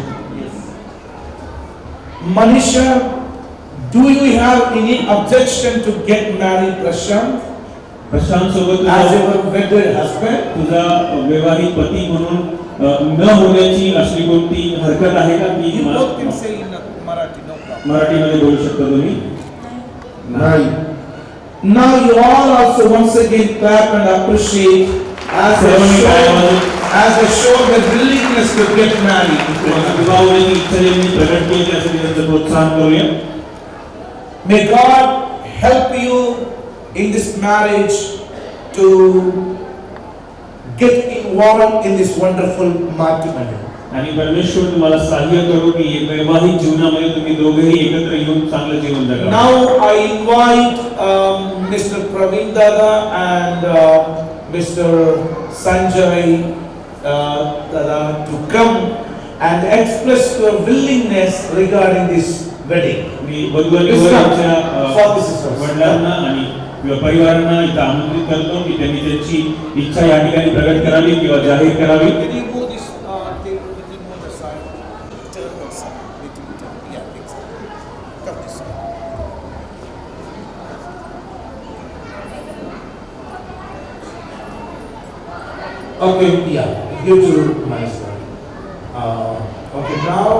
Manisha, do you have any objection to get married Prashant प्रशांत सोबत as your wedded husband? तुझा वैवाहिक पती म्हणून न होण्याची अशी कोणती हरकत आहे का की You both can say in Marathi, no problem. मराठीमध्ये बोलू शकता तुम्ही? Right. Now you all also once again clap and appreciate as a show the willingness to get married. विवाह होण्याची इच्छा ज्यांनी प्रकट केली त्यासाठी त्यांचं प्रोत्साहन करूया. May God help you in this marriage to get involved in this wonderful matrimony. आणि परमेश्वर तुम्हाला सहाय्य करू की वैवाहिक जीवनामध्ये तुम्ही दोघेही एकत्र येऊन चांगलं जीवन जगा. Now I invite Mr. Praveen Dada and Mr. Sanjay Dada to come and express your willingness regarding this wedding. मी वडिलांना आणि परिवारांना इथं आमंत्रित करतो की त्यांनी त्यांची इच्छा या ठिकाणी प्रकट करावी किंवा जाहीर करावी. Can you move this table a little more this side? Turn this side. Yeah, exactly. Come this side. Okay, yeah. Give to my side. Okay, now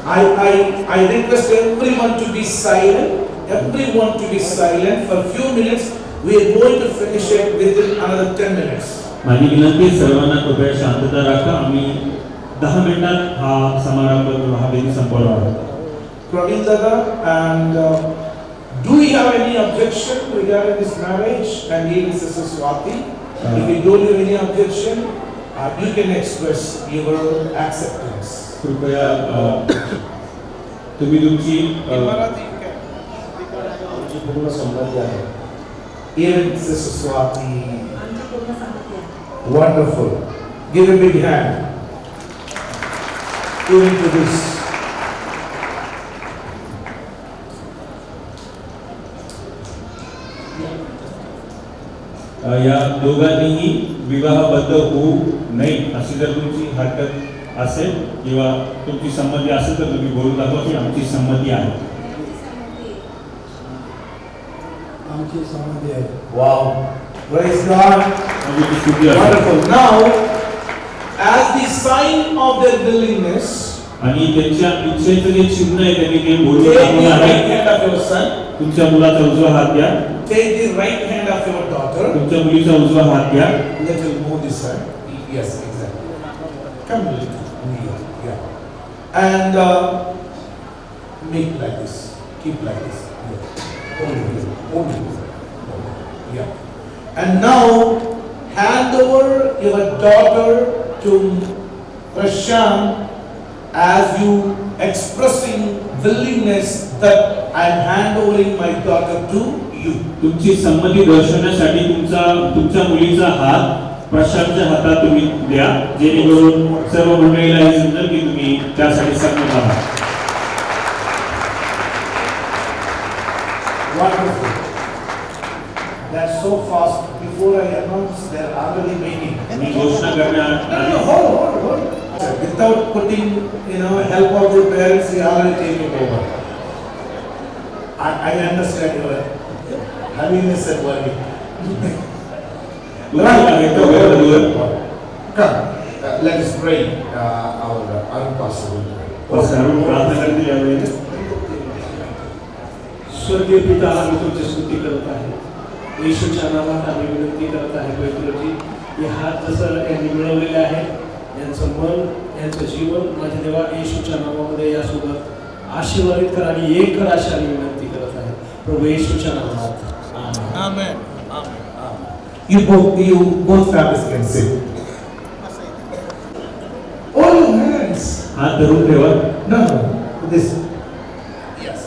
I request everyone to be silent. Everyone to be silent for a few minutes. We are going to finish it within another 10 minutes. माझी विनंती सर्वांना कृपया शांतता राखा. आम्ही 10 मिनिटात हा समारंभ हा विधी संपवणार आहोत. Praveen Dada, and do you have any objection regarding this marriage? And even Sister Swati, if you don't have any objection, you can express your acceptance. कृपया तुम्ही तुमची पूर्ण संमती आहे. Even Sister Swati, wonderful. Give a big hand. Even to this. या दोघांनीही विवाहबद्ध होऊ नये अशी जर तुमची हरकत असेल किंवा तुमची संमती असेल तर तुम्ही बोलू दाखवा की आमची संमती आहे. आमची संमती आहे. Wow. Praise God. Wonderful. Now, as the sign of their willingness, आणि त्यांच्या इच्छेचं जे चिन्ह आहे त्यांनी ते बोलू take the दाखवलं right आहे. hand of your son, तुमच्या मुलाचा उजवा हात घ्या. take the right hand of your daughter. तुमच्या मुलीचा उजवा हात घ्या. Little move this side. Yes, exactly. Come a little near. Yeah. And make like this. Keep like this. Yeah. Hold it. Hold it. Yeah. And now hand over your daughter to Prashant as you expressing willingness that I am handovering my daughter to you. तुमची संमती दर्शवण्यासाठी तुमच्या मुलीचा हात प्रशांतच्या हातात तुम्ही द्या, जेणेकरून सर्व मंडळीला हे समजेल की तुम्ही त्यासाठी संमत आहात. Wonderful. That's so fast. Before I announce, they're already waiting. मी घोषणा करण्याआधी Hold. Without putting, help of the parents, they already take it over. I understand your happiness and worry. Come, let us pray. Our pastor will pray. सर्व प्रार्थना करतील यावेळी. स्वर्गीय पिता, आम्ही तुमची स्तुती करत आहे. येशूच्या नावात आम्ही विनंती करत आहे पवित्रजी, हे हात जसं यांनी मिळवलेले आहे, यांचं मन, यांचं जीवन माझ्या देवा येशूच्या नावामध्ये यासोबत आशीर्वादित कर आणि एक कर अशी आम्ही विनंती करत आहे प्रभू येशूच्या नावात. Amen. You both families can sit. All your hands. हात धरून ठेवा. No, this. Yes.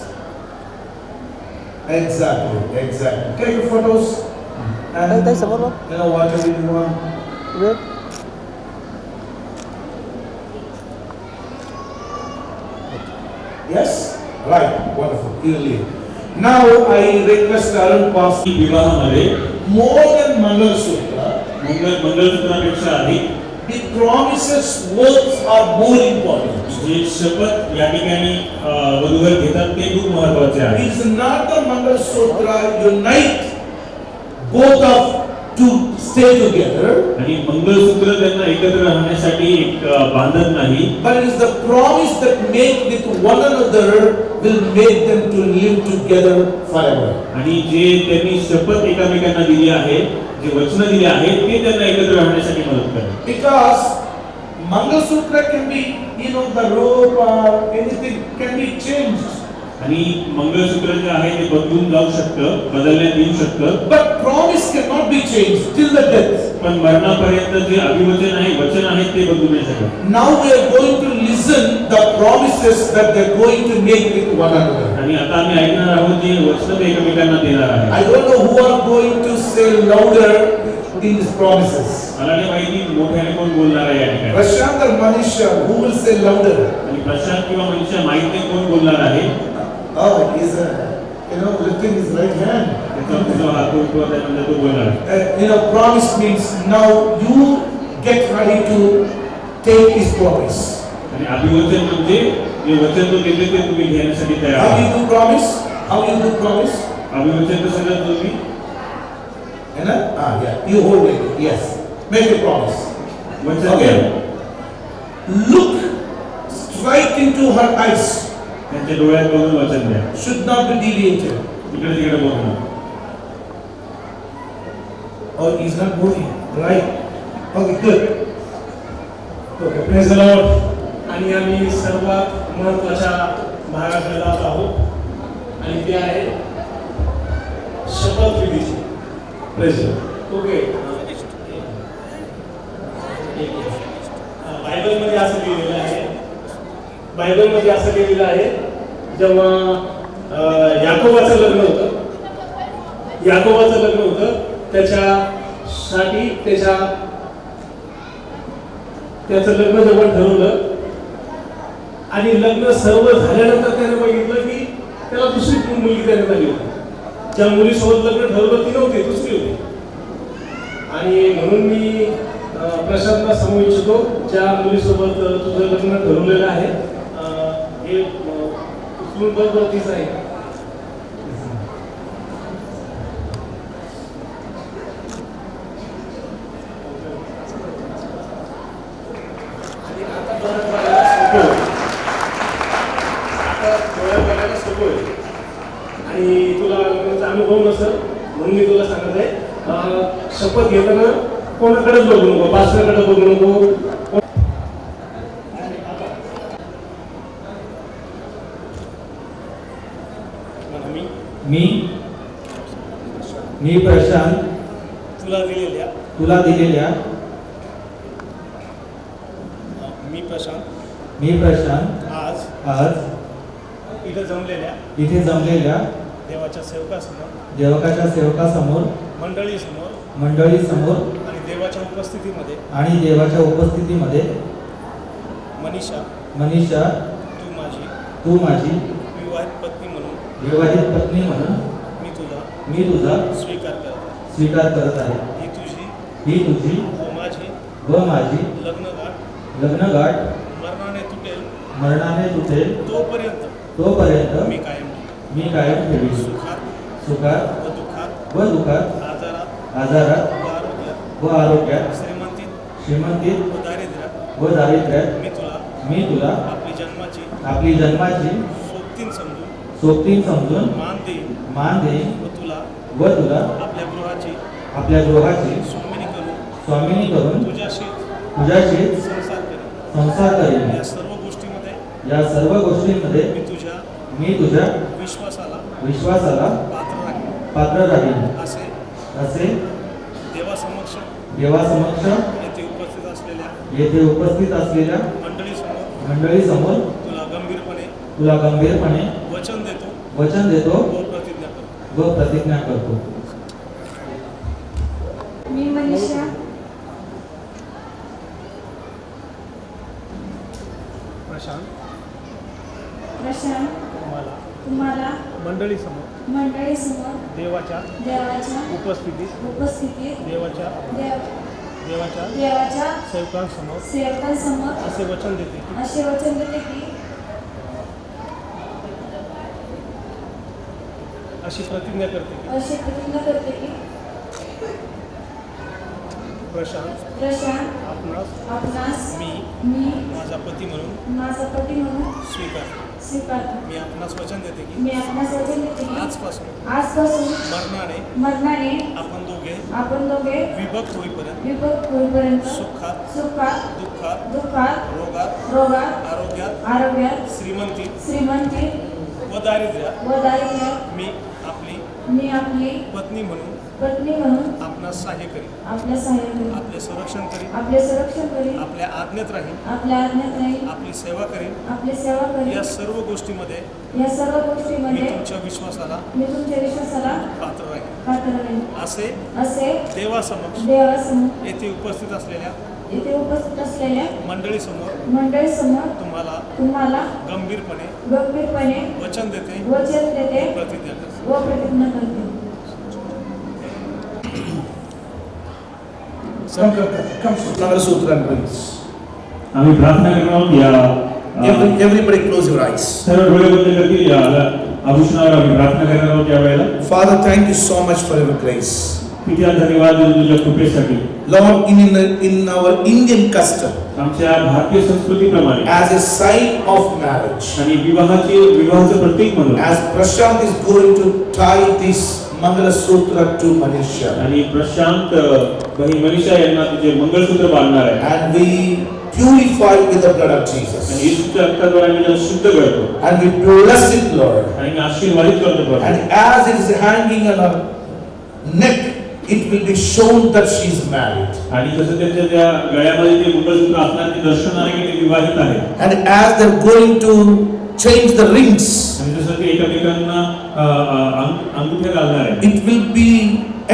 Exactly. Take your photos. And whatever you want. Yes? Right. Wonderful. You leave. Now I request Arun Pastor. विवाहामध्ये More than Mangalsutra, मंगलसूत्रापेक्षा अधिक the promises words are more important. जे शपथ या ठिकाणी वधूवर घेतात ते खूप महत्त्वाचे आहे. It is not the Mangalsutra unite both of to stay together, आणि मंगलसूत्र त्यांना एकत्र राहण्यासाठी एक बांधत नाही, but it is the promise that make with one another will make them to live together forever. आणि जे त्यांनी शपथ एकमेकांना दिली आहे, जे वचन दिले आहेत ते त्यांना एकत्र राहण्यासाठी मदत करतात. Because Mangalsutra can be, the rope or anything can be changed. आणि मंगळसूत्र जे आहे ते बदलून जाऊ शकतं, बदलण्यात येऊ शकतं, But promise cannot be changed till the death. पण मरणापर्यंत जे अभिवचन आहे, वचन आहे ते बदलू नाही शकत. Now we are going to listen the promises that they are going to make with one another. आणि आता आम्ही ऐकणार आहोत जे वचन ते एकमेकांना देणार आहे. I don't know who are going to say louder in these promises. मला नाही माहिती मोठ्याने कोण बोलणार आहे या ठिकाणी. Prashant or Manisha, who will say louder? आणि प्रशांत किंवा मनीषा माहित नाही कोण बोलणार आहे. Oh, he's lifting his right hand. त्याचा जो हात उठवा त्यानंतर तो बोलणार. Promise means now you get ready to take his promise. आणि अभिवचन म्हणजे जे वचन तो देते ते तुम्ही घेण्यासाठी तयार How आहात. you do promise? How you do promise? अभिवचन कसं करतो तुम्ही? Yeah. You hold it. Yes. Make a promise. वचन Okay. द्या. Look straight into her eyes. त्यांच्या डोळ्यात बघून वचन द्या. Should not be deviated. इकडे तिकडे बघू नका. Oh, he's not moving. Right. Okay, good. Okay, praise the Lord. आणि आम्ही सर्वात महत्त्वाच्या भागाकडे जात आहोत आणि ते आहे शपथविधीची. Praise the Lord. ओके, बायबलमध्ये असं लिहिलेलं आहे, जेव्हा याकोबाचं लग्न होतं त्याच्यासाठी त्याचं लग्न जेव्हा ठरवलं आणि लग्न सर्व झाल्यानंतर त्याने बघितलं की त्याला दुसरी मुलगी देण्यात आली होती. ज्या मुलीसोबत लग्न ठरवलं ती नव्हती, दुसरी होती. आणि म्हणून मी प्रशांतला सांगू इच्छितो, ज्या मुलीसोबत तुझं लग्न ठरवलेलं आहे हे उचलून बरोबर तीच आहे. आणि तुला लग्नाचा अनुभव नसेल म्हणून मी तुला सांगत आहे, शपथ घेताना कोणाकडेच बघू नको, पास्टरकडे बघू नको. मी प्रशांत तुला दिलेल्या मी प्रशांत मी प्रशांत आज इथं जमलेल्या इथे जमलेल्या देवाच्या सेवकासमोर देवकाच्या मंडळीसमोर आणि देवाच्या उपस्थितीमध्ये मनीषा तू माझी विवाहित पत्नी म्हणून मी तुझा स्वीकार करत आहे ही तुझी व माझी लग्नगाठ मरणाने तुटेल तोपर्यंत मी कायम ठेवीन सुखात व दुःखात आजारात व आरोग्यात श्रीमंतीत व दारिद्र्यात मी तुला आपली जन्माची सोबतीन समजून मान देईन व तुला आपल्या गृहाची स्वामिनी करून तुझ्याशी संसार करीन. या सर्व गोष्टींमध्ये मी तुझ्या विश्वासाला पात्र राहीन असे देवासमक्ष येथे उपस्थित असलेल्या मंडळीसमोर तुला गंभीरपणे वचन देतो व प्रतिज्ञा करतो. मी मनीषा प्रशांत तुम्हाला मंडळीसमोर देवाच्या उपस्थितीत देवाच्या सेवकांसमोर असे वचन देते की अशी प्रतिज्ञा करते की प्रशांत आपणास मी माझा पती म्हणून स्वीकार. मी आपणास वचन देते की आजपासून मरणाने आपण दोघे विभक्त होईपर्यंत सुखात दुःखात रोगात आरोग्यात श्रीमंतीत व दारिद्र्यात मी आपली पत्नी म्हणून आपणास सहाय्य करीन आपले संरक्षण करीन आपल्या आज्ञेत राहीन आपली सेवा करीन. या सर्व गोष्टीमध्ये मी तुमच्या विश्वासाला पात्र राहीन असे देवासमक्ष येथे उपस्थित असलेल्या मंडळीसमोर तुम्हाला गंभीरपणे वचन देते प्रतिज्ञा करते. Mangalsutra and rings. आम्ही प्रार्थना करणार आहोत या Everybody close your eyes. सर्व डोळे बंद करतील. या आभूषणावर आम्ही प्रार्थना करणार आहोत या वेळेला. Father, thank you so much for your grace. किती धन्यवाद तुझ्या कृपेसाठी. Lord, in our Indian custom, आमच्या भारतीय संस्कृतीप्रमाणे as a sign of marriage, आणि विवाहाचं प्रतीक म्हणून as Prashant is going to tie this Mangalasutra to Manisha, आणि प्रशांत बहीण मनीषा यांना तुझे मंगळसूत्र बांधणार आहे. and we purify with the blood of Jesus, आणि येशूच्या रक्ताद्वारे आम्ही त्याला शुद्ध करतो and we bless it, Lord, आणि मी आशीर्वादित करतो प्रभू. and as it is hanging on her neck, it will be shown that she is married, आणि जसं त्यांच्या त्या गळ्यामध्ये ते मंगळसूत्र असणार ते दर्शन आहे की ते विवाहित आहे. and as they're going to change the rings, आणि जसं ते एकमेकांना अंगुठ्या घालणार आहे, it will be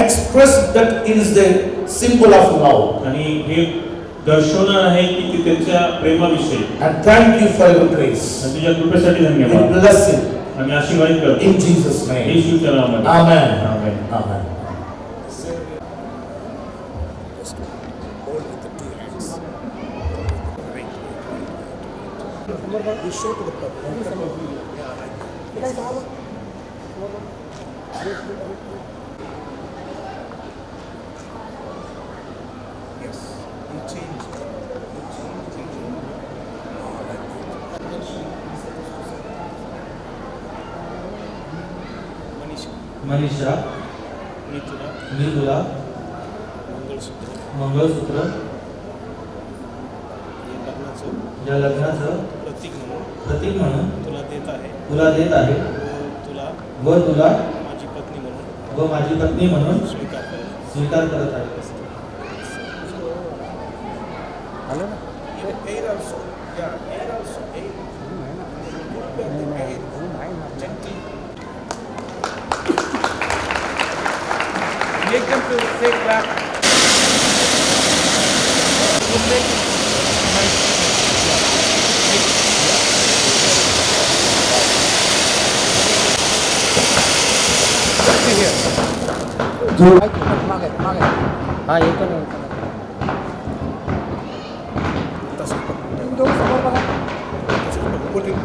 expressed that it is the symbol of love. आणि हे दर्शवणार आहे की ते त्यांच्या प्रेमाविषयी. And thank you for your grace. आणि तुझ्या कृपेसाठी We धन्यवाद. bless it आम्ही आशीर्वादित करतो in Jesus' name. येशूच्या नावामध्ये. Amen. Amen. Amen. Manisha मी तुला मंगळसूत्र या लग्नाचं प्रतीक म्हणून तुला देत आहे व तुला माझी पत्नी म्हणून स्वीकार करत आहे. Aid also. Yeah, aid also. Aid. Gently. Make them to say clap. You make it nice. See here. हा येतो ना Put it.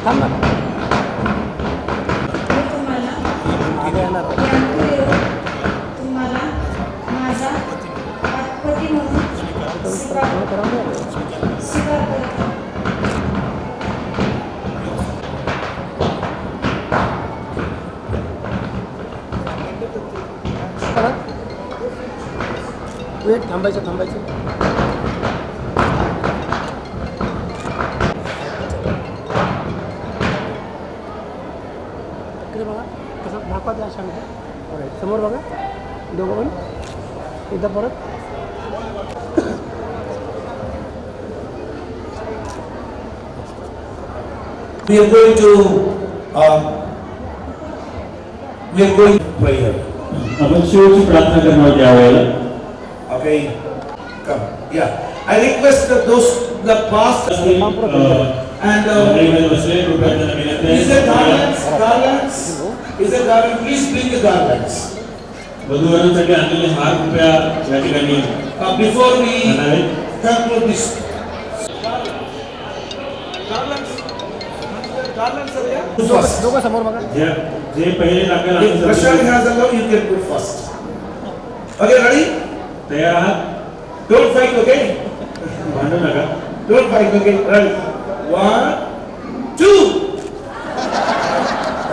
थांब ना मी तुम्हाला मागे येणार तुम्हाला माझा पती म्हणून स्वीकार करतो. वेट थांबायचं इकडे बघा कसं दाखवा त्या सांगतो समोर बघा दोघं पण एकदा परत We are going to prayer. आपण शेवटची प्रार्थना करणार आहोत यावेळेला. Okay, come. Yeah, I request that those the pastors and बसले कृपया त्यांना विनंती आहे. is there garlands? Is there garland? Please bring the garlands. वधूवरांसाठी आणलेले हार कृपया या ठिकाणी Before we आणावे. conclude this. Garlands are there? First. दोघं समोर बघा जे पहिले टाकेल If Prashant has a love, you can put first. Okay, ready? तयार आहात? Don't fight, okay? भांडू नका. Don't fight, okay? Ready? 1, 2.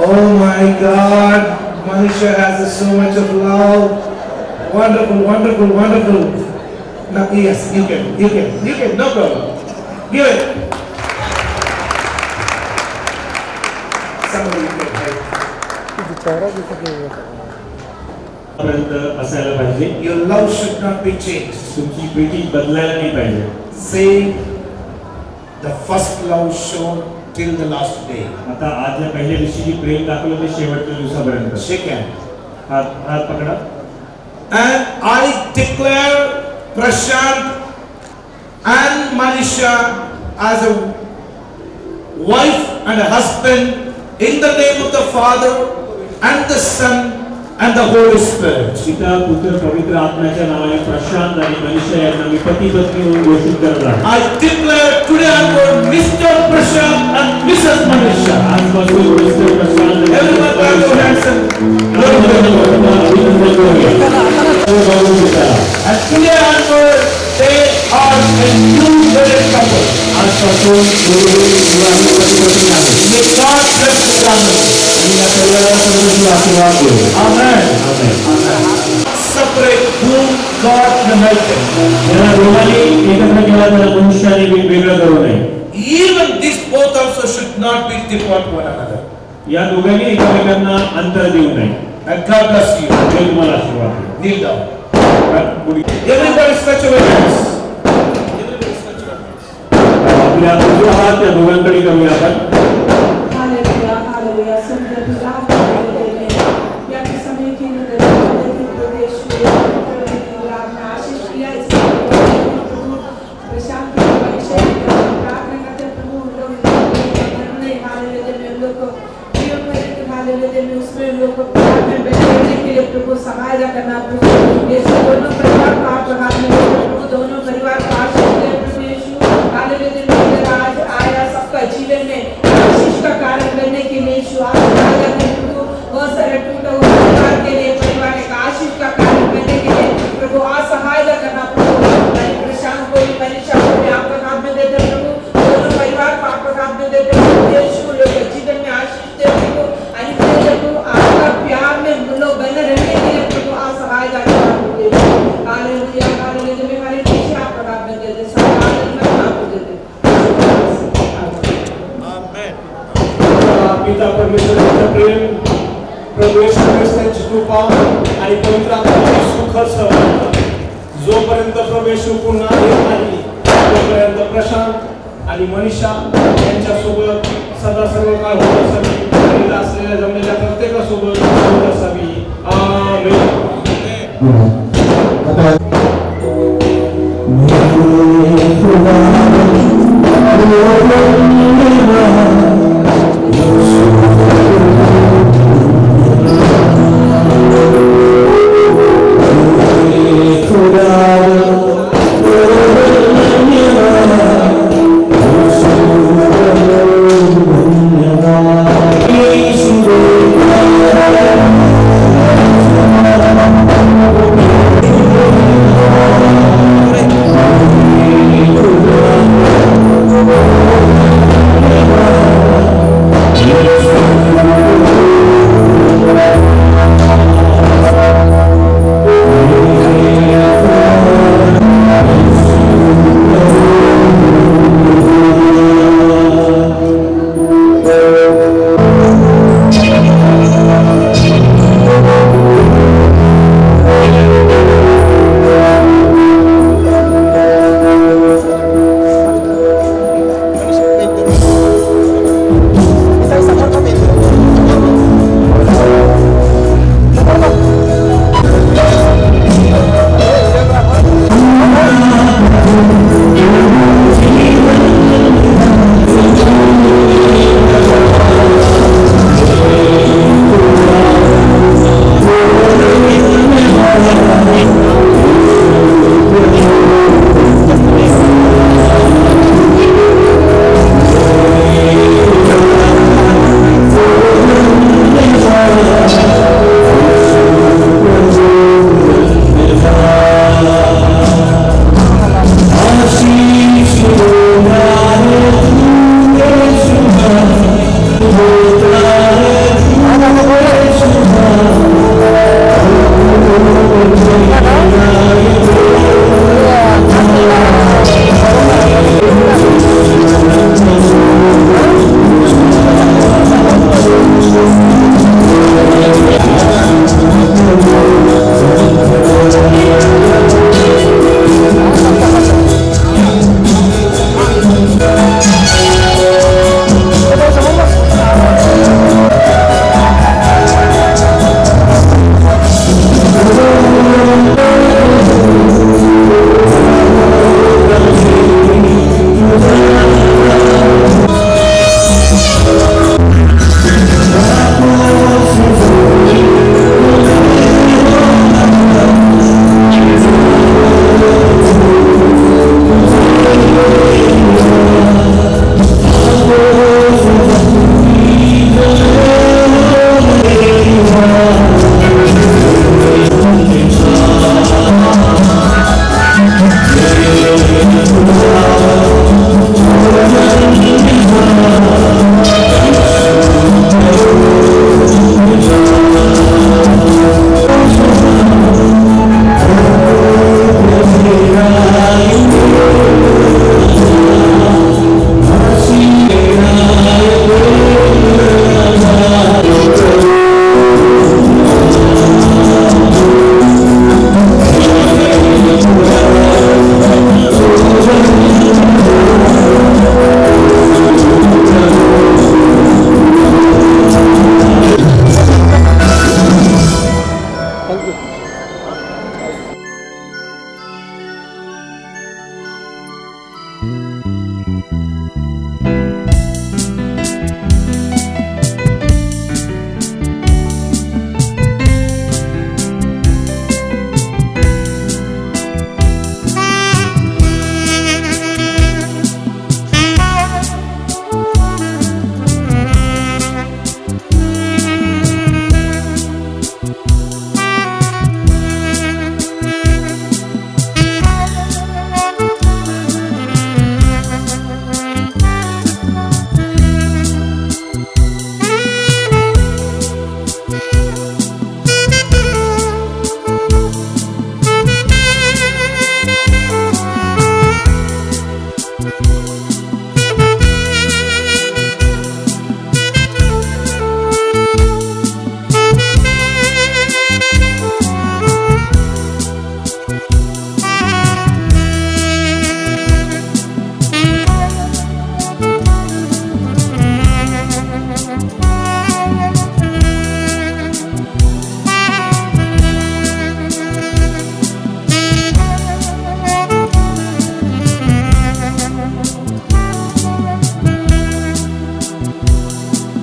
Oh my God, Manisha has so much of love. Wonderful, wonderful, wonderful. Now, yes, you can, no problem. Give it. Somebody can help. चेहरा दिसत नाही पर्यंत असायला पाहिजे. Your love should not be changed. तुमची प्रीती बदलायला नाही पाहिजे. Say the first love shown till the last day. आता आज या पहिल्या दिवशी जी प्रेम दाखवलं ते शेवटच्या दिवसापर्यंत. Shake hand. हात पकडा. And I declare Prashant and Manisha as a wife and a husband in the name of the Father and the Son and the Holy Spirit. पिता पुत्र पवित्र आत्म्याच्या नावाने प्रशांत आणि मनीषा यांना मी पती पत्नी म्हणून घोषित करत आहे. I declare today onward Mr. Prashant and Mrs. Manisha. आजपासून mister Prashant Everyone clap your hands and glory to God. And today onward they are a new wedded couple. आजपासून विवाहित पती पत्नी आहेत. May God bless the family. आणि या सगळ्याला सर्वांची आशीर्वाद देऊ. Amen. आमेन. Separate whom God united. या दोघांनी एकत्र केला तर मनुष्याने वेगळं करू नये. Even these both also should not be depart one another. या दोघांनी एकमेकांना अंतर देऊ नये. And God bless you. देव तुम्हाला आशीर्वाद देऊ. Kneel down. पुढे Everybody stretch your hands. आपल्या उजव्या हात त्या दोघांकडे करूया आपण. हालेलुया हालेलुया समजा तुझा या समय की प्रदेश में आशीष किया प्रशांत प्रार्थना करते प्रभु लोग हालेलुया में लोग को हालेलुया में उसमें लोग को में बैठने के लिए प्रभु सहायता करना प्रभु ये दोनों परिवार का आप प्रभु दोनों परिवार का आशीष दे प्रभु यीशु हालेलुया में आज आया सबका जीवन में आशीष का कारण बनने के लिए यीशु आज प्रभु बहुत सारे टूटे हुए परिवार के लिए परिवार का आशीष का कारण बनने के लिए प्रभु आज सहायता करना प्रभु प्रशांत को मनीषा को भी आपका काम में देते प्रभु दोनों परिवार को आपका काम में देते प्रभु यीशु लोग जीवन में आशीष दे प्रभु आणि प्रभु आपका प्यार में लोग बने रहने के लिए प्रभु आज सहायता करना प्रभु हालेलुया हालेलुया में हमारे पीछे आपका काम में देते सहायता में आपको देते पिता परमेश्वर का प्रेम प्रभु यीशु ख्रिस्त की कृपा आणि पवित्र आत्म्याची सुखद सहभागिता जोपर्यंत प्रभू येशू पुन्हा येत नाही तोपर्यंत प्रशांत आणि मनीषा यांच्यासोबत सदा सर्व काळ होत असावी आणि असलेल्या जमलेल्या प्रत्येकासोबत होत असावी आमेन. Amen.